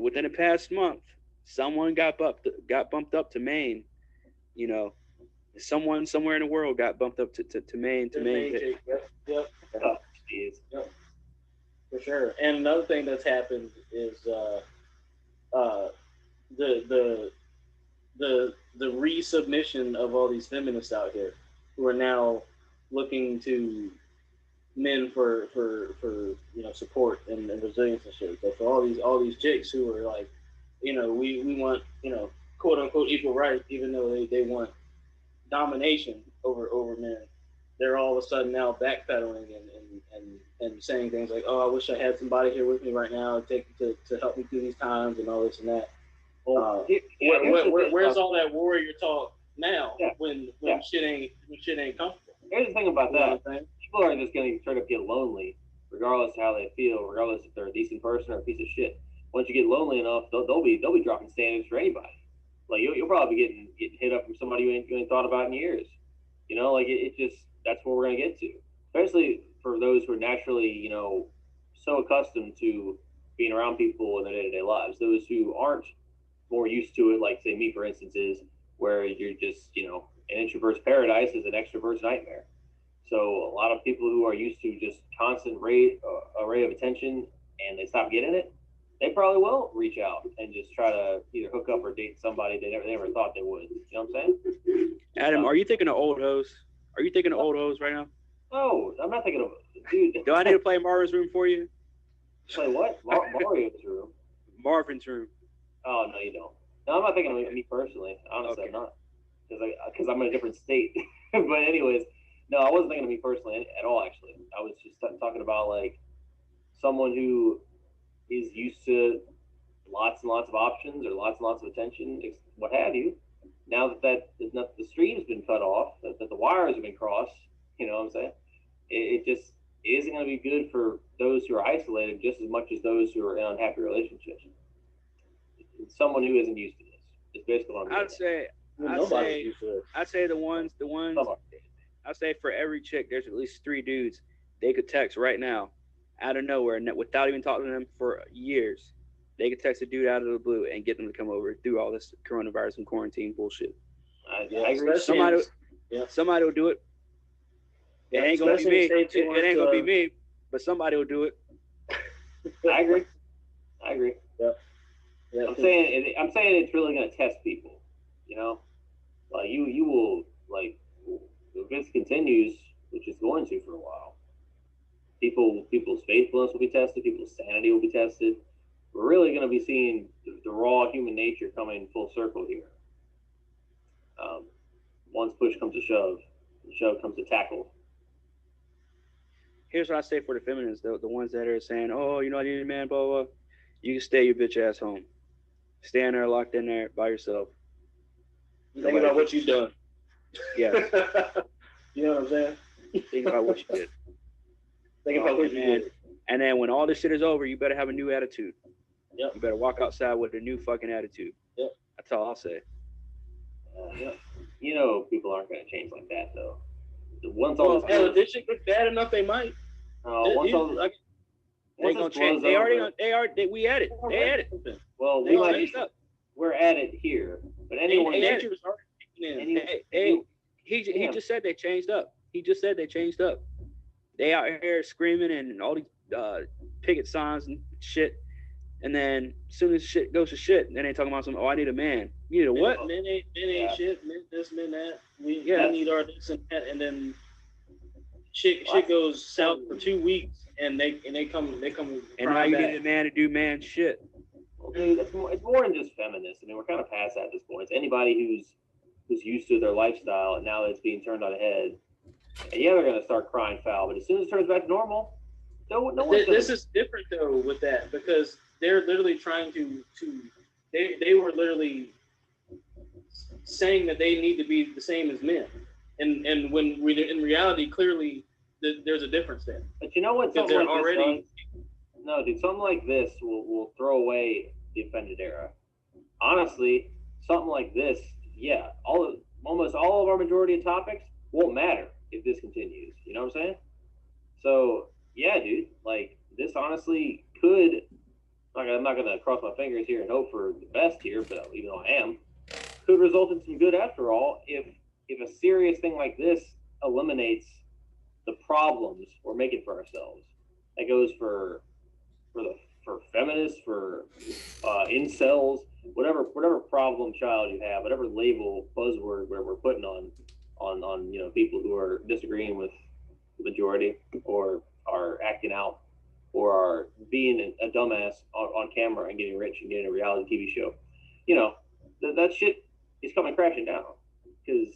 within the past month, someone got bumped up to Maine. Someone somewhere in the world got bumped up to Maine to Maine. Yep. Oh, jeez. Yep. For sure. And another thing that's happened is the resubmission of all these feminists out here who are now looking to men for support and resilience and shit. So for all these chicks who are like, we want quote unquote equal rights, even though they want domination over men, they're all of a sudden now backpedaling and saying things like, oh, I wish I had somebody here with me right now to help me through these times and all this and that. Where's all that warrior talk now when shit ain't comfortable? Here's the thing about that. People are just going to try to get lonely, regardless of how they feel, regardless if they're a decent person or a piece of shit. Once you get lonely enough, they'll be dropping standards for anybody. Like you'll probably be getting hit up from somebody you ain't thought about in years. It just that's what we're gonna get to. Especially for those who are naturally, so accustomed to being around people in their day-to-day lives. Those who aren't more used to it, like say me for instance, is where you're just, an introvert's paradise is an extrovert's nightmare. So a lot of people who are used to just constant array of attention and they stop getting it, they probably will reach out and just try to either hook up or date somebody they never thought they would. You know what I'm saying? Adam, are you thinking of old hoes? Are you thinking of old hoes right now? No, I'm not thinking of dude. Do I need to play Marvin's Room for you? Play what? Mario's Room. Marvin's Room. Oh no, you don't. No, I'm not thinking of me personally. Honestly, Okay. I'm not, because I'm in a different state. But anyways, no, I wasn't thinking of me personally at all. Actually, I was just talking about like someone who is used to lots and lots of options or lots and lots of attention, what have you. Now that the stream's been cut off, that the wires have been crossed, you know what I'm saying? It just isn't going to be good for those who are isolated just as much as those who are in unhappy relationships. Someone who isn't used to this is basically what I'm saying. I'd say the ones. I'd say for every chick, there's at least 3 dudes they could text right now, out of nowhere, without even talking to them for years. They could text a dude out of the blue and get them to come over through all this coronavirus and quarantine bullshit. I agree. Somebody will do it. It ain't gonna be me. It ain't gonna be me, but somebody will do it. I agree. Yep. I'm saying it's really gonna test people. Like you will, like, if this continues, which is going to for a while. People's faithfulness will be tested. People's sanity will be tested. We're really going to be seeing the raw human nature coming full circle here. Once push comes to shove, and shove comes to tackle. Here's what I say for the feminists, the ones that are saying, oh, you know, I need a man, blah, blah, blah. You can stay your bitch ass home. Stay in there, locked in there by yourself. Think about what you've done. Yeah. You know what I'm saying? Think about what you did. Think about what you did. And then when all this shit is over, you better have a new attitude. Yep. You better walk outside with a new fucking attitude. Yep. That's all I'll say. Yep. You know, people aren't going to change like that, though. Well, if this shit gets bad enough, they might. Once they gonna change. We at it. They at it. Well, we're at it here. But anyone, he just said they changed up. He just said they changed up. They out here screaming and all these picket signs and shit. And then as soon as shit goes to shit, then they talking about I need a man. You need a what? Men ain't shit. Men this, men that. We need our this and that. And then shit goes south for 2 weeks, and they come. And now you need a man to do man shit. Well, dude, it's more than just feminists. I mean, we're kind of past that at this point. It's anybody who's used to their lifestyle, and now it's being turned on its head. And yeah, they're gonna start crying foul. But as soon as it turns back to normal, this is different though with that, because they're literally trying to they were literally saying that they need to be the same as men, and when in reality clearly there's a difference there. But you know what? Something like already no, dude. Something like this will throw away the offended era. Honestly, something like this, yeah, almost all of our majority of topics won't matter if this continues. You know what I'm saying? So yeah, dude, like this honestly could. I'm not gonna cross my fingers here and hope for the best here, but even though I am, could result in some good after all if a serious thing like this eliminates the problems we're making for ourselves. That goes for feminists, for incels, whatever problem child you have, whatever label, buzzword, whatever we're putting on people who are disagreeing with the majority or are acting out or are being a dumbass on camera and getting rich and getting a reality TV show. That shit is coming crashing down because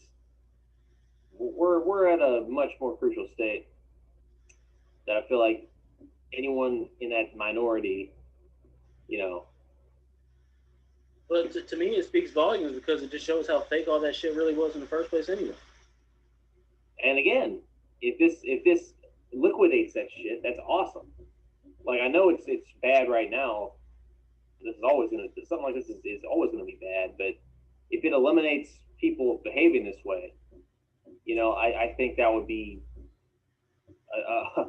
we're at a much more crucial state that I feel like anyone in that minority, But to me, it speaks volumes because it just shows how fake all that shit really was in the first place anyway. And again, if this liquidates that shit, that's awesome. Like, I know it's bad right now. Something like this is always gonna be bad. But if it eliminates people behaving this way, I think that would be a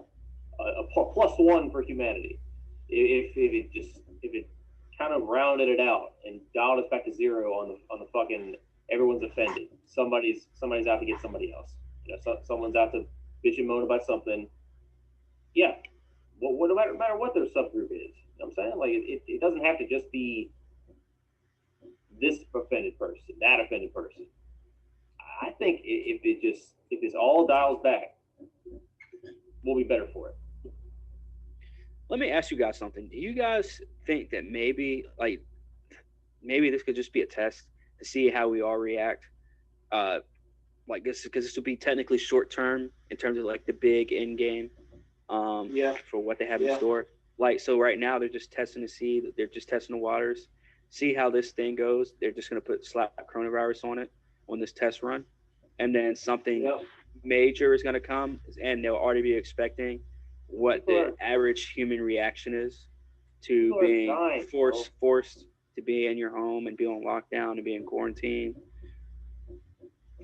+1 for humanity. If it kind of rounded it out and dialed us back to zero on the fucking everyone's offended. Somebody's out to get somebody else. Someone's out to bitch and moan about something. Yeah. Well, no matter what their subgroup is, you know what I'm saying? Like it doesn't have to just be this offended person, that offended person. I think if this all dials back, we'll be better for it. Let me ask you guys something. Do you guys think that maybe this could just be a test to see how we all react? Like this, because this will be technically short term in terms of like the big end game. For what they have in store. Like, so right now they're just testing they're just testing the waters, see how this thing goes. They're just going to slap coronavirus on it on this test run. And then something major is going to come, and they'll already be expecting what the average human reaction is to being forced to be in your home and be on lockdown and be in quarantine.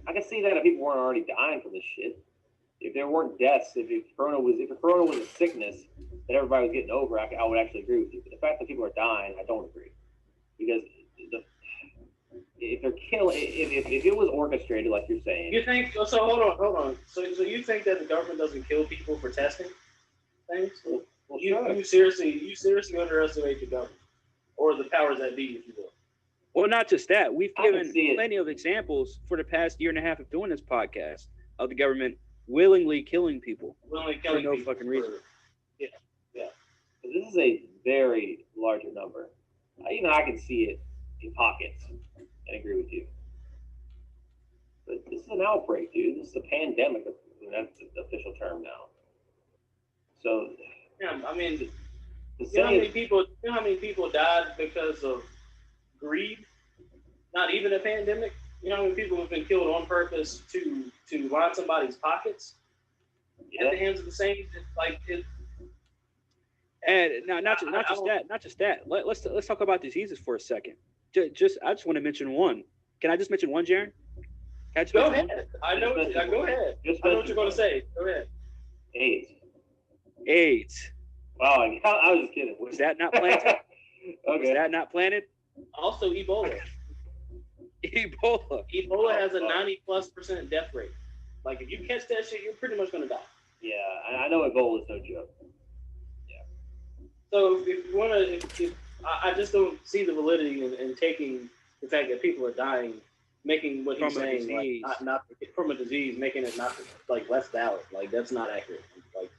I can see that if people weren't already dying from this shit. If there weren't deaths, if corona was a sickness that everybody was getting over, I would actually agree with you. But the fact that people are dying, I don't agree. Because if they're killing, if it was orchestrated, like you're saying. You think? So hold on. So you think that the government doesn't kill people for testing things? Well, you seriously underestimate the government or the powers that be, if you will. Well, not just that. We've given plenty of examples for the past year and a half of doing this podcast of the government willingly killing people for no fucking reason. Yeah. This is a very larger number. Even I can see it in pockets and agree with you. But this is an outbreak, dude. This is a pandemic. That's the official term now. So, yeah, I mean, you know how many people died because of greed? Not even a pandemic. You know how many people have been killed on purpose to line somebody's pockets at the hands of the same And now, not just that. Let's talk about diseases for a second. I just want to mention one. Can I just mention one, Jaron? Go ahead. I know. Go ahead. I know what you're going to say. Go ahead. AIDS. Wow, I was just kidding. Was that not planted? Okay. Was that not planted? Also, Ebola. Ebola has a 90+% death rate. Like, if you catch that shit, you're pretty much going to die. Yeah, I know Ebola is no joke. Yeah. So if you want to, I just don't see the validity in taking the fact that people are dying, making what he's saying like not from a disease, making it not like less valid. Like, that's not accurate. Like,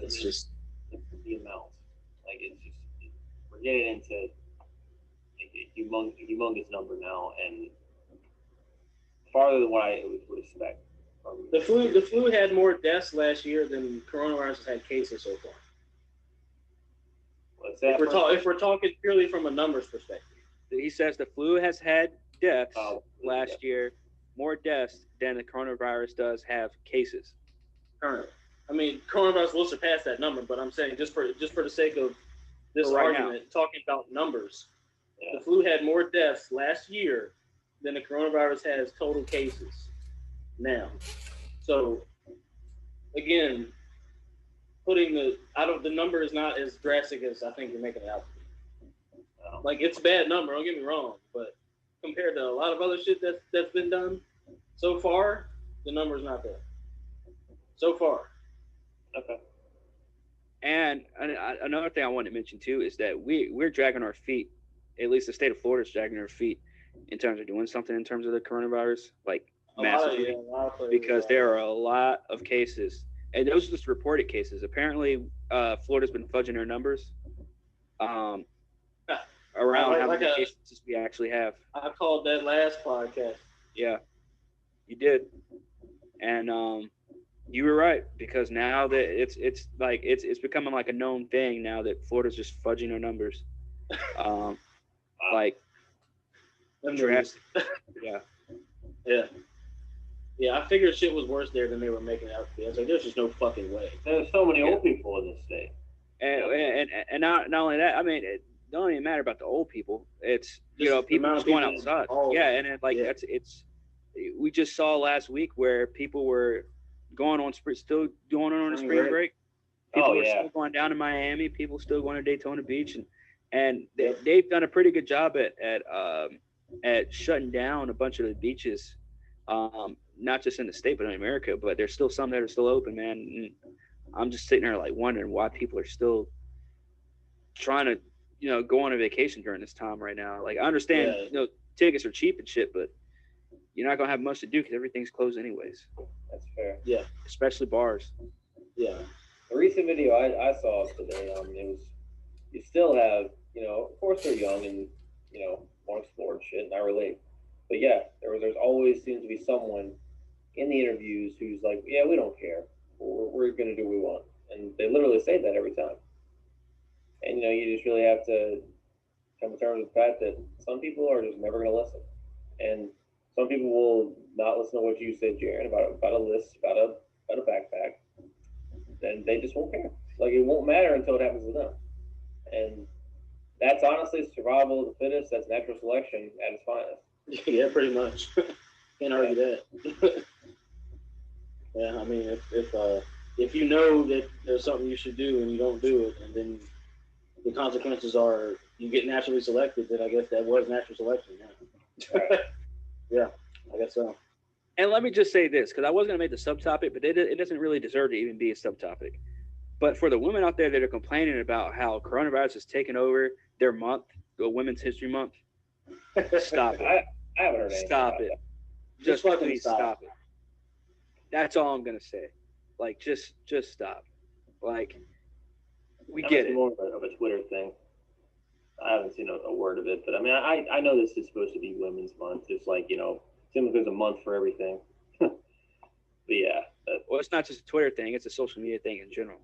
it's just the amount. Like, it's just we're getting into a humongous number now, and farther than what I would expect. The flu had more deaths last year than coronavirus has had cases so far. If we're talking purely from a numbers perspective, he says the flu has had deaths last year, more deaths than the coronavirus does have cases. Currently, I mean, coronavirus will surpass that number, but I'm saying just for the sake of this argument, talking about numbers, the flu had more deaths last year than the coronavirus has total cases now. So again, the number is not as drastic as I think you're making it out to be. Like, it's a bad number, don't get me wrong, but compared to a lot of other shit that's been done so far, the number's not there. So far. Okay. And another thing I want to mention too is that we're dragging our feet. At least the state of Florida is dragging our feet in terms of doing something in terms of the coronavirus, like massively, because there are a lot of cases, and those are just reported cases. Apparently, Florida's been fudging their numbers around how many cases we actually have. I called that last podcast. Yeah, you did, and you were right, because now that it's becoming like a known thing now that Florida's just fudging their numbers. Like, drastic. Yeah, I figured shit was worse there than they were making it out to be. I was like, there's just no fucking way. There's so many old people in this state. And not only that, I mean, it don't even matter about the old people. It's, people just going outside. And it's we just saw last week where people were still going on a spring break. People were still going down to Miami. People still going to Daytona Beach, and they've done a pretty good job at shutting down a bunch of the beaches, not just in the state but in America. But there's still some that are still open, man. And I'm just sitting there like wondering why people are still trying to go on a vacation during this time right now. Like, I understand tickets are cheap and shit, but you're not gonna have much to do because everything's closed anyways. That's fair. Yeah, especially bars. Yeah. A recent video I saw today, it was, you still have, of course they're young and, want to explore and shit, and I relate. But yeah, there's always seems to be someone in the interviews who's like, yeah, we don't care. We're going to do what we want. And they literally say that every time. And, you just really have to come to terms with the fact that some people are just never going to listen. And some people will not listen to what you said, Jaron, about a list, about a backpack. Then they just won't care. Like, it won't matter until it happens to them. And that's honestly survival of the fittest. That's natural selection at its finest. Yeah, pretty much. Can't argue that. Yeah, I mean, if you know that there's something you should do and you don't do it, and then the consequences are you get naturally selected, then I guess that was natural selection. Yeah. Right. Yeah, I guess so. And let me just say this, because I was going to make the subtopic, but it doesn't really deserve to even be a subtopic. But for the women out there that are complaining about how coronavirus has taken over their month, the Women's History Month, stop it. I haven't heard anything. Stop it. Just please stop it. That's all I'm going to say. Like, just stop. Like, we get it. More of a Twitter thing. I haven't seen a word of it, but I mean, I know this is supposed to be Women's Month, just like, you know, it seems like there's a month for everything. But yeah. Well, it's not just a Twitter thing; it's a social media thing in general.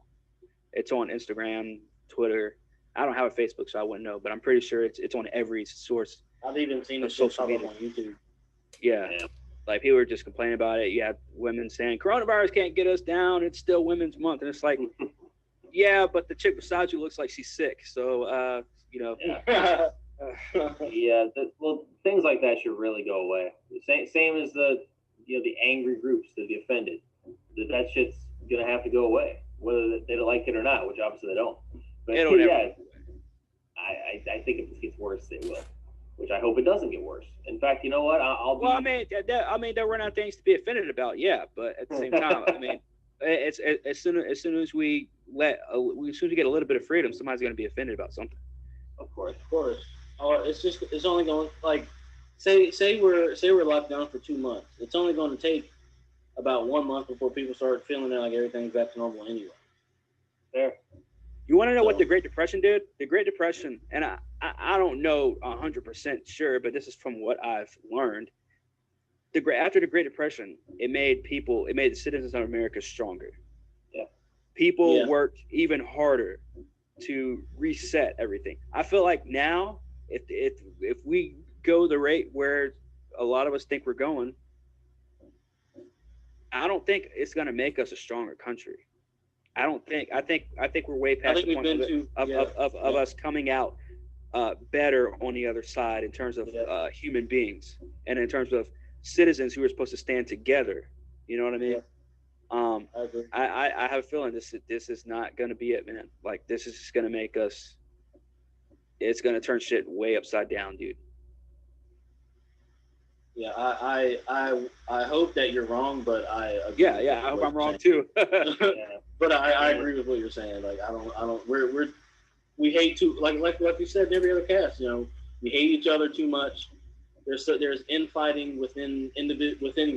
It's on Instagram, Twitter. I don't have a Facebook, so I wouldn't know, but I'm pretty sure it's on every source. I've even seen of it social pop up media on YouTube. Yeah. Like people were just complaining about it. You have women saying coronavirus can't get us down. It's still Women's Month, and it's like, yeah, but the chick beside you looks like she's sick. So, you know. Yeah. Yeah, well, things like that should really go away. Same as the angry groups, the offended. That shit's gonna have to go away, whether they don't like it or not, which obviously they don't. But It'll never yeah, I think if this gets worse, they will. Which I hope it doesn't get worse. In fact, you know what? I'll be. Well, I mean, there were not things to be offended about, yeah, but at the same time, I mean, it's as soon as we get a little bit of freedom, somebody's gonna be offended about something. Of course. Or it's only going, like, say we're locked down for 2 months. It's only going to take about 1 month before people start feeling like everything's back to normal anyway. There. You want to know what the Great Depression did? The Great Depression, and I don't know 100% sure, but this is from what I've learned. After the Great Depression, it made the citizens of America stronger. Yeah. People worked even harder to reset everything. I feel like now, if we go the rate where a lot of us think we're going, I don't think it's going to make us a stronger country. I think we're way past the point of us coming out better on the other side in terms of human beings and in terms of citizens who are supposed to stand together. You know what I mean? I agree. I have a feeling this is not going to be it, man. Like, this is just going to make us. It's going to turn shit way upside down, dude. Yeah, I hope that you're wrong, but I agree. Yeah, I hope I'm wrong too. But I agree with what you're saying. Like, I don't. We hate to like you said in every other cast. You know, we hate each other too much. There's infighting within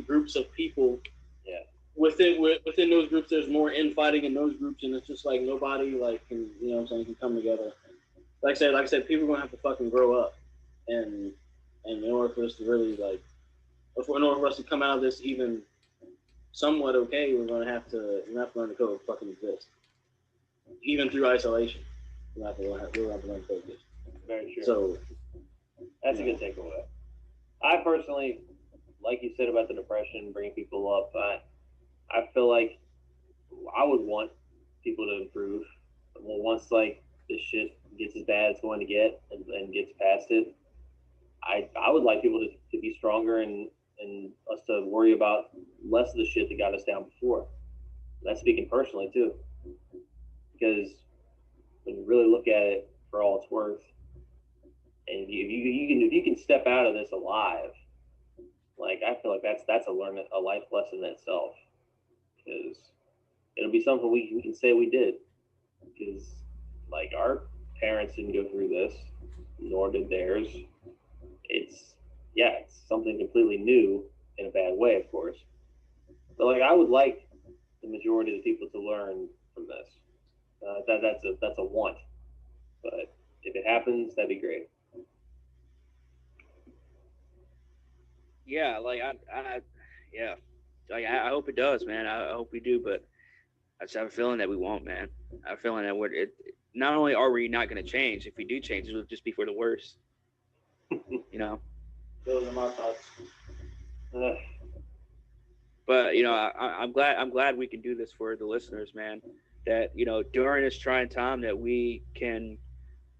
groups of people. Yeah. Within those groups, there's more infighting in those groups, and it's just like nobody can, you know what I'm saying, can come together. Like I said, people are gonna have to fucking grow up, and in order for us to really in order for us to come out of this even somewhat okay, we're gonna have to learn to fucking exist, even through isolation. We'll have to learn to coexist. Very true. So that's a good takeaway. I personally, like you said about the Depression, bringing people up, I feel like I would want people to improve. Well, once this shit gets as bad as it's going to get and gets past it, I would like people to be stronger and us to worry about less of the shit that got us down before. That's speaking personally too, because when you really look at it for all it's worth, and if you can step out of this alive, like, I feel like that's a life lesson in itself, because it'll be something we can say we did, because like our parents didn't go through this, nor did theirs. It's something completely new in a bad way, of course. But like, I would like the majority of the people to learn from this. That's a want, but if it happens, that'd be great. Yeah, like I hope it does, man. I hope we do, but I just have a feeling that we won't, man. I have a feeling that not only are we not going to change, if we do change, it'll just be for the worse. You know. Those are my thoughts. But you know, I'm glad we can do this for the listeners, man. That, you know, during this trying time, that we can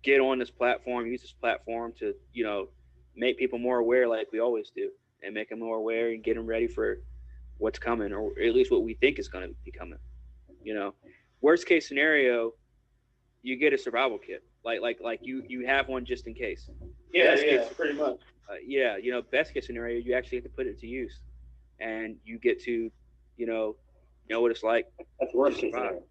get on this platform, use this platform to, you know, make people more aware, like we always do, and make them more aware and get them ready for what's coming, or at least what we think is going to be coming. You know, worst case scenario, you get a survival kit, like you have one just in case. Yeah, pretty much. Yeah, you know, best case scenario, you actually have to put it to use, and you get to, you know what it's like. That's worst case scenario.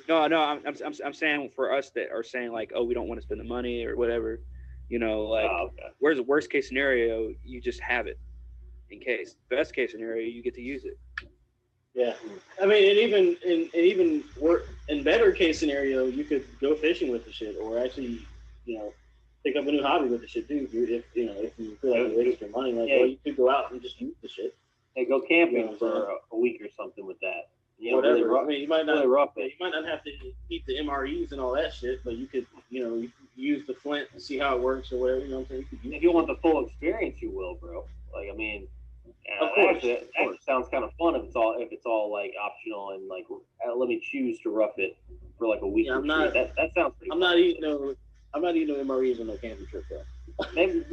No, I'm saying for us that are saying like, oh, we don't want to spend the money or whatever, you know, like, where's the worst case scenario? You just have it in case. Best case scenario, you get to use it. Yeah, I mean, and even work in better case scenario, you could go fishing with the shit, or actually, pick up a new hobby with the shit too. If you feel like you wasted your money, like, well, you could go out and just use the shit. Hey, go camping for a week or something with that. Whatever. Really rough, I mean, you might not really rough it. You might not have to eat the MREs and all that shit, but you could, you use the flint and see how it works or whatever. You know what I'm saying? If you want the full experience, you will, bro. Like, I mean, of course, actually, sounds kind of fun if it's all like optional and like let me choose to rough it for like a week. Yeah, that sounds pretty. I'm not eating no MREs on no camping trip, bro. maybe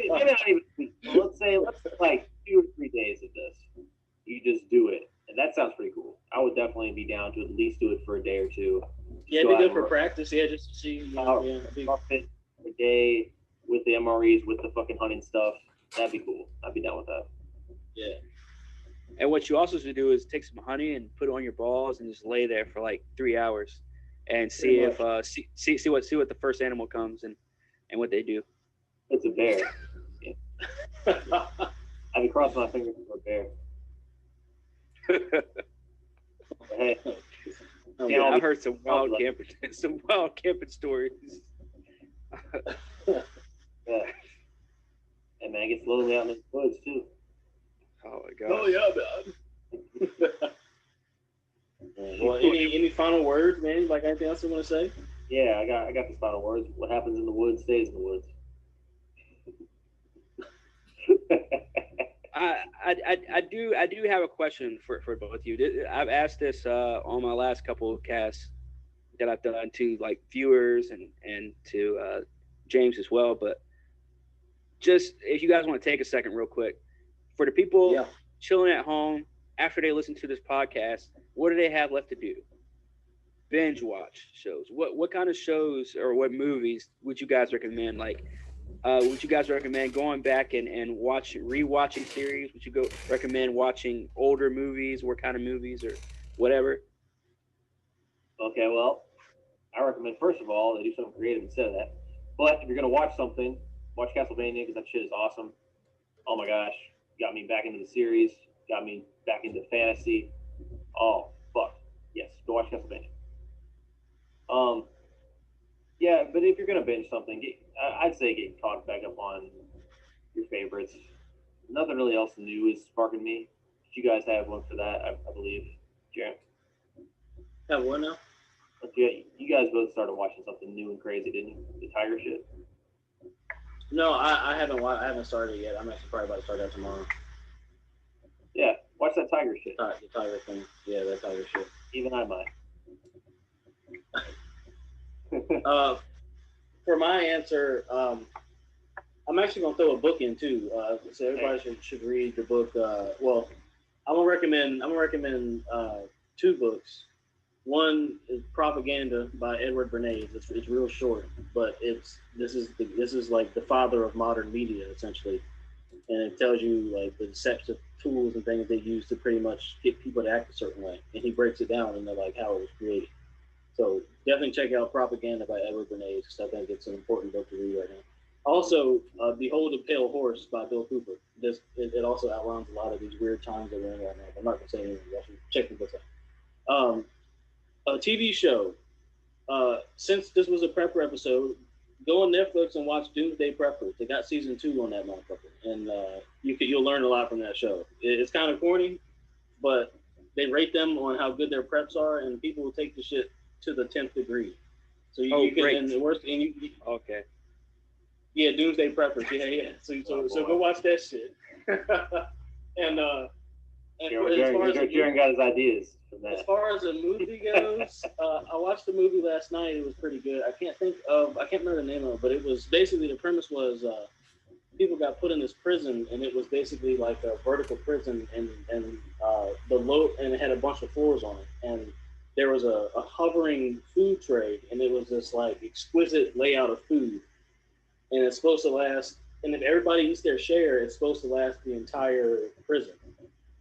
not even. Let's say like 2 or 3 days of this. You just do it, and that sounds pretty cool. I would definitely be down to at least do it for a day or two. Yeah, it'd be good for practice. Yeah, just to see. Rough it a day with the MREs, with the fucking hunting stuff. That'd be cool. I'd be down with that. Yeah. And what you also should do is take some honey and put it on your balls and just lay there for like 3 hours and see see what the first animal comes and what they do. It's a bear. Yeah. I'd be crossing my fingers for a bear. Hey, yeah, I've heard some wild camping stories. Yeah. And man, it gets lonely out in the woods too. Oh my god. Oh yeah, man. Well, any final words, man? Like anything else you want to say? Yeah, I got the final words. What happens in the woods stays in the woods. I do have a question for both of you. I've asked this on my last couple of casts that I've done to like viewers and to James as well. But just if you guys want to take a second real quick, for the people chilling at home after they listen to this podcast, what do they have left to do? Binge watch shows. What kind of shows or what movies would you guys recommend? Like, would you guys recommend going back and rewatching series? Would you recommend watching older movies? What kind of movies or whatever? Okay, well, I recommend first of all they do something creative instead of that. But if you're gonna watch something, watch Castlevania because that shit is awesome. Oh my gosh, got me back into the series, got me back into fantasy. Oh fuck, yes, go watch Castlevania. Yeah, but if you're gonna binge something, I'd say get caught back up on your favorites. Nothing really else new is sparking me. You guys have one for that, I believe, Jaron. Have one now? Okay, you guys both started watching something new and crazy, didn't you? The Tiger shit. No, I haven't started yet. I'm actually probably about to start that tomorrow. Yeah, watch that Tiger shit. The Tiger thing. Yeah, that Tiger shit. Even I might. For my answer, I'm actually gonna throw a book in too. So everybody should read the book. Well, I'm gonna recommend 2 books. One is Propaganda by Edward Bernays. It's real short, but this is like the father of modern media essentially, and it tells you like the deceptive tools and things they use to pretty much get people to act a certain way, and he breaks it down into like how it was created. So definitely check out Propaganda by Edward Bernays because I think it's an important book to read right now. Also, Behold a Pale Horse by Bill Cooper. It also outlines a lot of these weird times that we're in right now. I'm not going to say anything. You should check the books out. A TV show. Since this was a Prepper episode, go on Netflix and watch Doomsday Preppers. They got season 2 on that motherfucker, and you'll learn a lot from that show. It's kind of corny, but they rate them on how good their preps are, and people will take the shit to the 10th degree. So you can, and the worst, and you okay. Yeah, Doomsday Preppers. Yeah. So go watch that shit. and Jaron got his ideas from that. As far as a movie goes, I watched the movie last night. It was pretty good. I can't remember the name of it, but it was basically the premise was people got put in this prison, and it was basically like a vertical prison, and it had a bunch of floors on it, and there was a hovering food tray, and it was this like exquisite layout of food, and it's supposed to last. And if everybody eats their share, it's supposed to last the entire prison,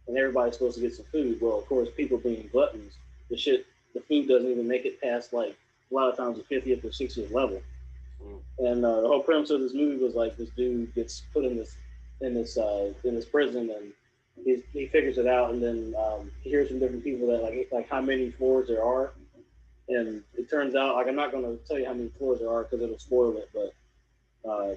and everybody's supposed to get some food. Well, of course, people being gluttons, the food doesn't even make it past like a lot of times the 50th or 60th level. And the whole premise of this movie was like this dude gets put in this prison, and he figures it out, and then he hears from different people that like how many floors there are, and it turns out like I'm not going to tell you how many floors there are because it'll spoil it, but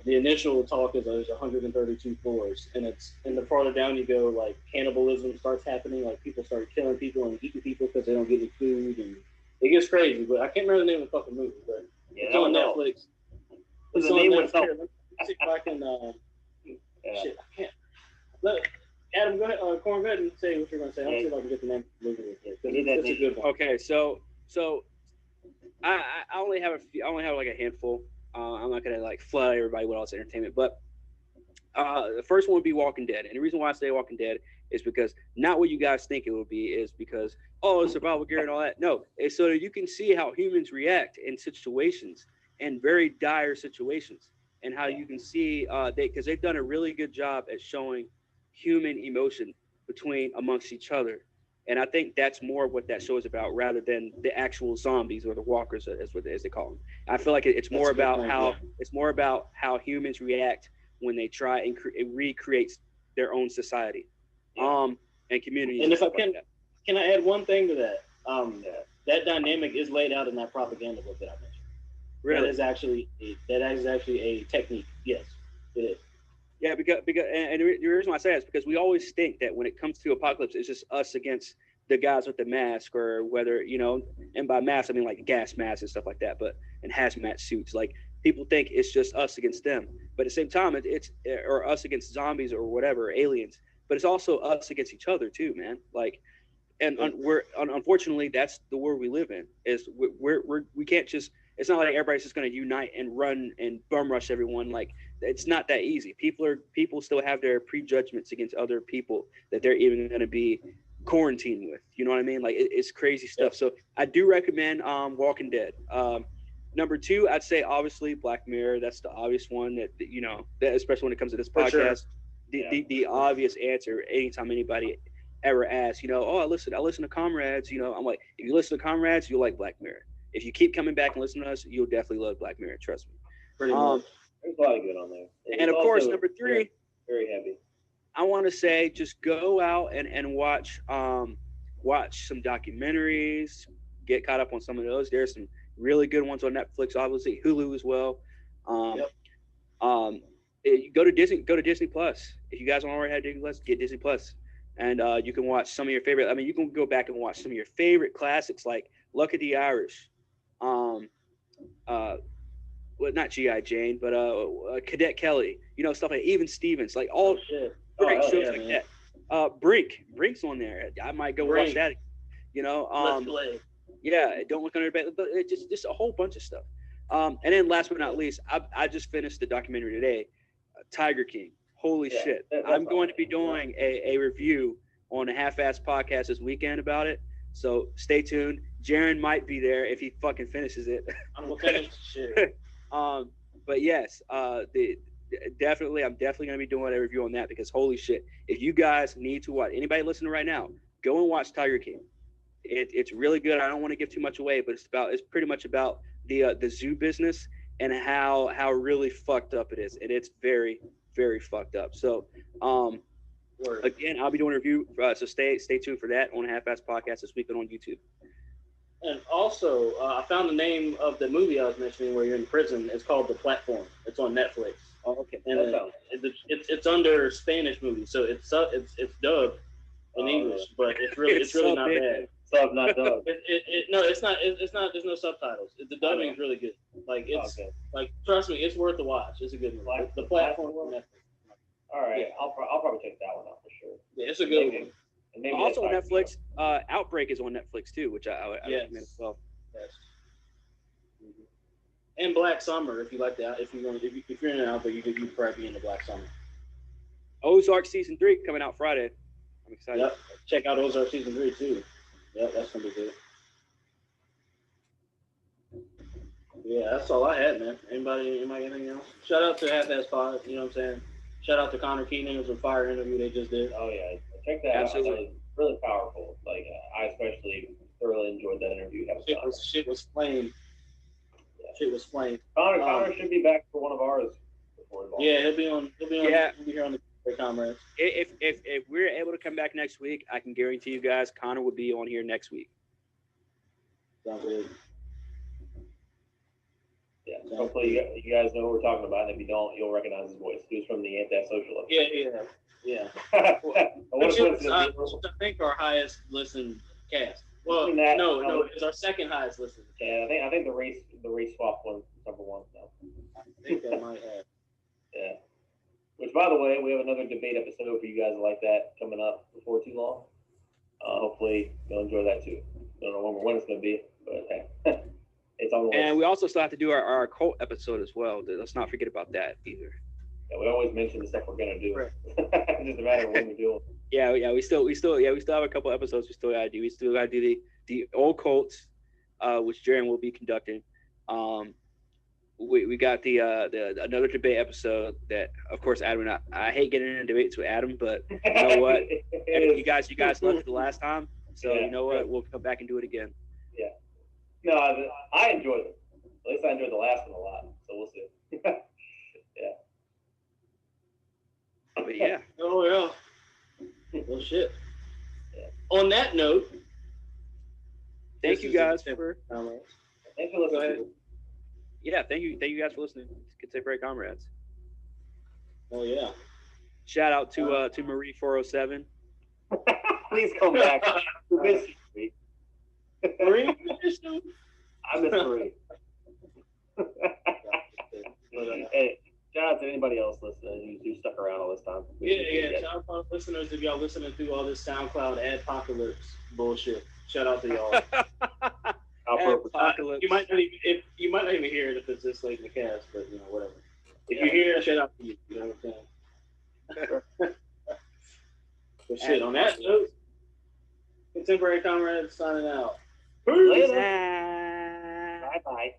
the initial talk is there's 132 floors, and the farther down you go, like cannibalism starts happening, like people start killing people and eating people because they don't get any food, and it gets crazy. But I can't remember the name of the fucking movie, but it's on Netflix. It's on Netflix. Let me see if I can. Shit, I can't. Look, Adam, go ahead. Corn, go ahead and say what you're going to say. I'll see if I can get the name of the movie. It's a good one. Okay, so I only have I only have like a handful. I'm not gonna like flood everybody with all this entertainment, but the first one would be Walking Dead, and the reason why I say Walking Dead is because not what you guys think it would be, is because it's survival gear and all that. No, it's so that you can see how humans react in situations, and very dire situations, and how you can see because they've done a really good job at showing human emotion amongst each other. And I think that's more what that show is about, rather than the actual zombies or the walkers, as they call them. I feel like it's more about how humans react when they try and recreate their own society, and communities. And if I can I add one thing to that? That dynamic is laid out in that propaganda book that I mentioned. Really? That is actually a technique. Yes, it is. Yeah, because and the reason why I say that is because we always think that when it comes to apocalypse, it's just us against the guys with the mask, or whether, and by mask I mean like gas masks and stuff like that, and hazmat suits. Like, people think it's just us against them, but at the same time it's or us against zombies or whatever, or aliens, but it's also us against each other too, man. Like, and unfortunately that's the world we live in. Is we can't just. It's not like everybody's just going to unite and run and bum rush everyone. Like, it's not that easy. People still have their prejudgments against other people that they're even going to be quarantined with. You know what I mean? Like, it's crazy stuff. Yeah. So I do recommend Walking Dead. Number two, I'd say obviously Black Mirror. That's the obvious one that especially when it comes to this podcast. Sure. The obvious answer anytime anybody ever asks, I listen to Comrades. I'm like, if you listen to Comrades, you'll like Black Mirror. If you keep coming back and listening to us, you'll definitely love Black Mirror. Trust me. Pretty much. There's a lot of good on there. And of course, number three, very heavy. I want to say just go out and watch some documentaries. Get caught up on some of those. There's some really good ones on Netflix, obviously Hulu as well. Go to Disney Plus. If you guys don't already have Disney Plus, get Disney Plus, and you can watch some of your favorite. I mean, you can go back and watch some of your favorite classics like Luck of the Irish. Well, not G.I. Jane, but Cadet Kelly, stuff like Even Stevens, like all great shows like that. Brink's on there. I might go watch that. Don't look under the bed, but it just a whole bunch of stuff. And then last but not least, I just finished the documentary today, Tiger King. Holy shit! I'm going to be doing a review on a half-ass podcast this weekend about it. So stay tuned. Jaron might be there if he fucking finishes it. I'm gonna finish shit. But yes, I'm definitely gonna be doing a review on that, because holy shit, if you guys need to watch, anybody listening right now, go and watch Tiger King. It's really good. I don't want to give too much away, but it's pretty much about the zoo business and how really fucked up it is, and it's very, very fucked up. So again, I'll be doing a review, so stay tuned for that on Half-Ass Podcast this weekend on YouTube. And also, I found the name of the movie I was mentioning where you're in prison. It's called The Platform. It's on Netflix. Oh, okay. And it's under Spanish movie, so it's dubbed in English, but it's really not bad. Sub, not dubbed. No, it's not. It's not. There's no subtitles. The dubbing is really good. Like like, trust me, it's worth the watch. It's a good movie. The Platform on Netflix. All right, yeah. I'll probably check that one out for sure. Yeah, it's a good one. Also on Netflix, Outbreak is on Netflix too, which I recommend as well. Yes. Mm-hmm. And Black Summer, if you like that. If you're in an Outbreak, you probably be in the Black Summer. Ozark season 3 coming out Friday. I'm excited. Yep. Check out Ozark season 3 too. Yep, that's gonna be good. Yeah, that's all I had, man. Anybody anything else? Shout out to Half-Ass Pod, you know what I'm saying? Shout out to Connor Keenan. It was a fire interview they just did. Oh yeah, check that out. It was really powerful. Like, I especially thoroughly enjoyed that interview. Shit was flame. Yeah. Shit was flame. Connor should be back for one of ours before. Yeah, he'll be on. Yeah. He'll be here on the. Comrades. If we're able to come back next week, I can guarantee you guys Connor will be on here next week. Sounds good. Yeah, hopefully you guys know what we're talking about, and if you don't, you'll recognize his voice. He was from the Antisocial episode. Yeah. Which Which I think our highest listened cast. Well, no, it's our second highest listened. Yeah, I think the race swap one number one. So. I think that might have. Yeah. Which, by the way, we have another debate episode for you guys like that coming up before too long. Hopefully, you'll enjoy that too. Don't know when it's going to be, but hey, it's on the list. And we also still have to do our cult episode as well. Let's not forget about that either. Yeah, we always mention the stuff we're going to do. Right. It's just a matter of when we do it. Yeah. We still have a couple episodes we still got to do. We still got to do the old cults, which Jaron will be conducting. We got the another debate episode that, of course, Adam and I hate getting into debates with Adam, but you know what? you guys loved it the last time, so you know what? We'll come back and do it again. Yeah. No, I enjoyed it. At least I enjoyed the last one a lot. So we'll see. Yeah. But yeah. Oh yeah. Well, shit. Yeah. On that note, thank you guys for. Thanks for listening. Yeah, thank you guys for listening to Contemporary Comrades. Oh yeah. Shout out to Marie 407. Please come back. We miss you, Marie. I miss Marie. Hey, shout out to anybody else listening who stuck around all this time. Yeah. Shout out to listeners if y'all listening through all this SoundCloud adpocalypse bullshit. Shout out to y'all. You might not even hear it if it's this late in the cast, but you know, whatever. If you hear it, shout out to you. You know what I'm saying? But shit, on that note, Contemporary Comrades signing out. Later. Bye bye.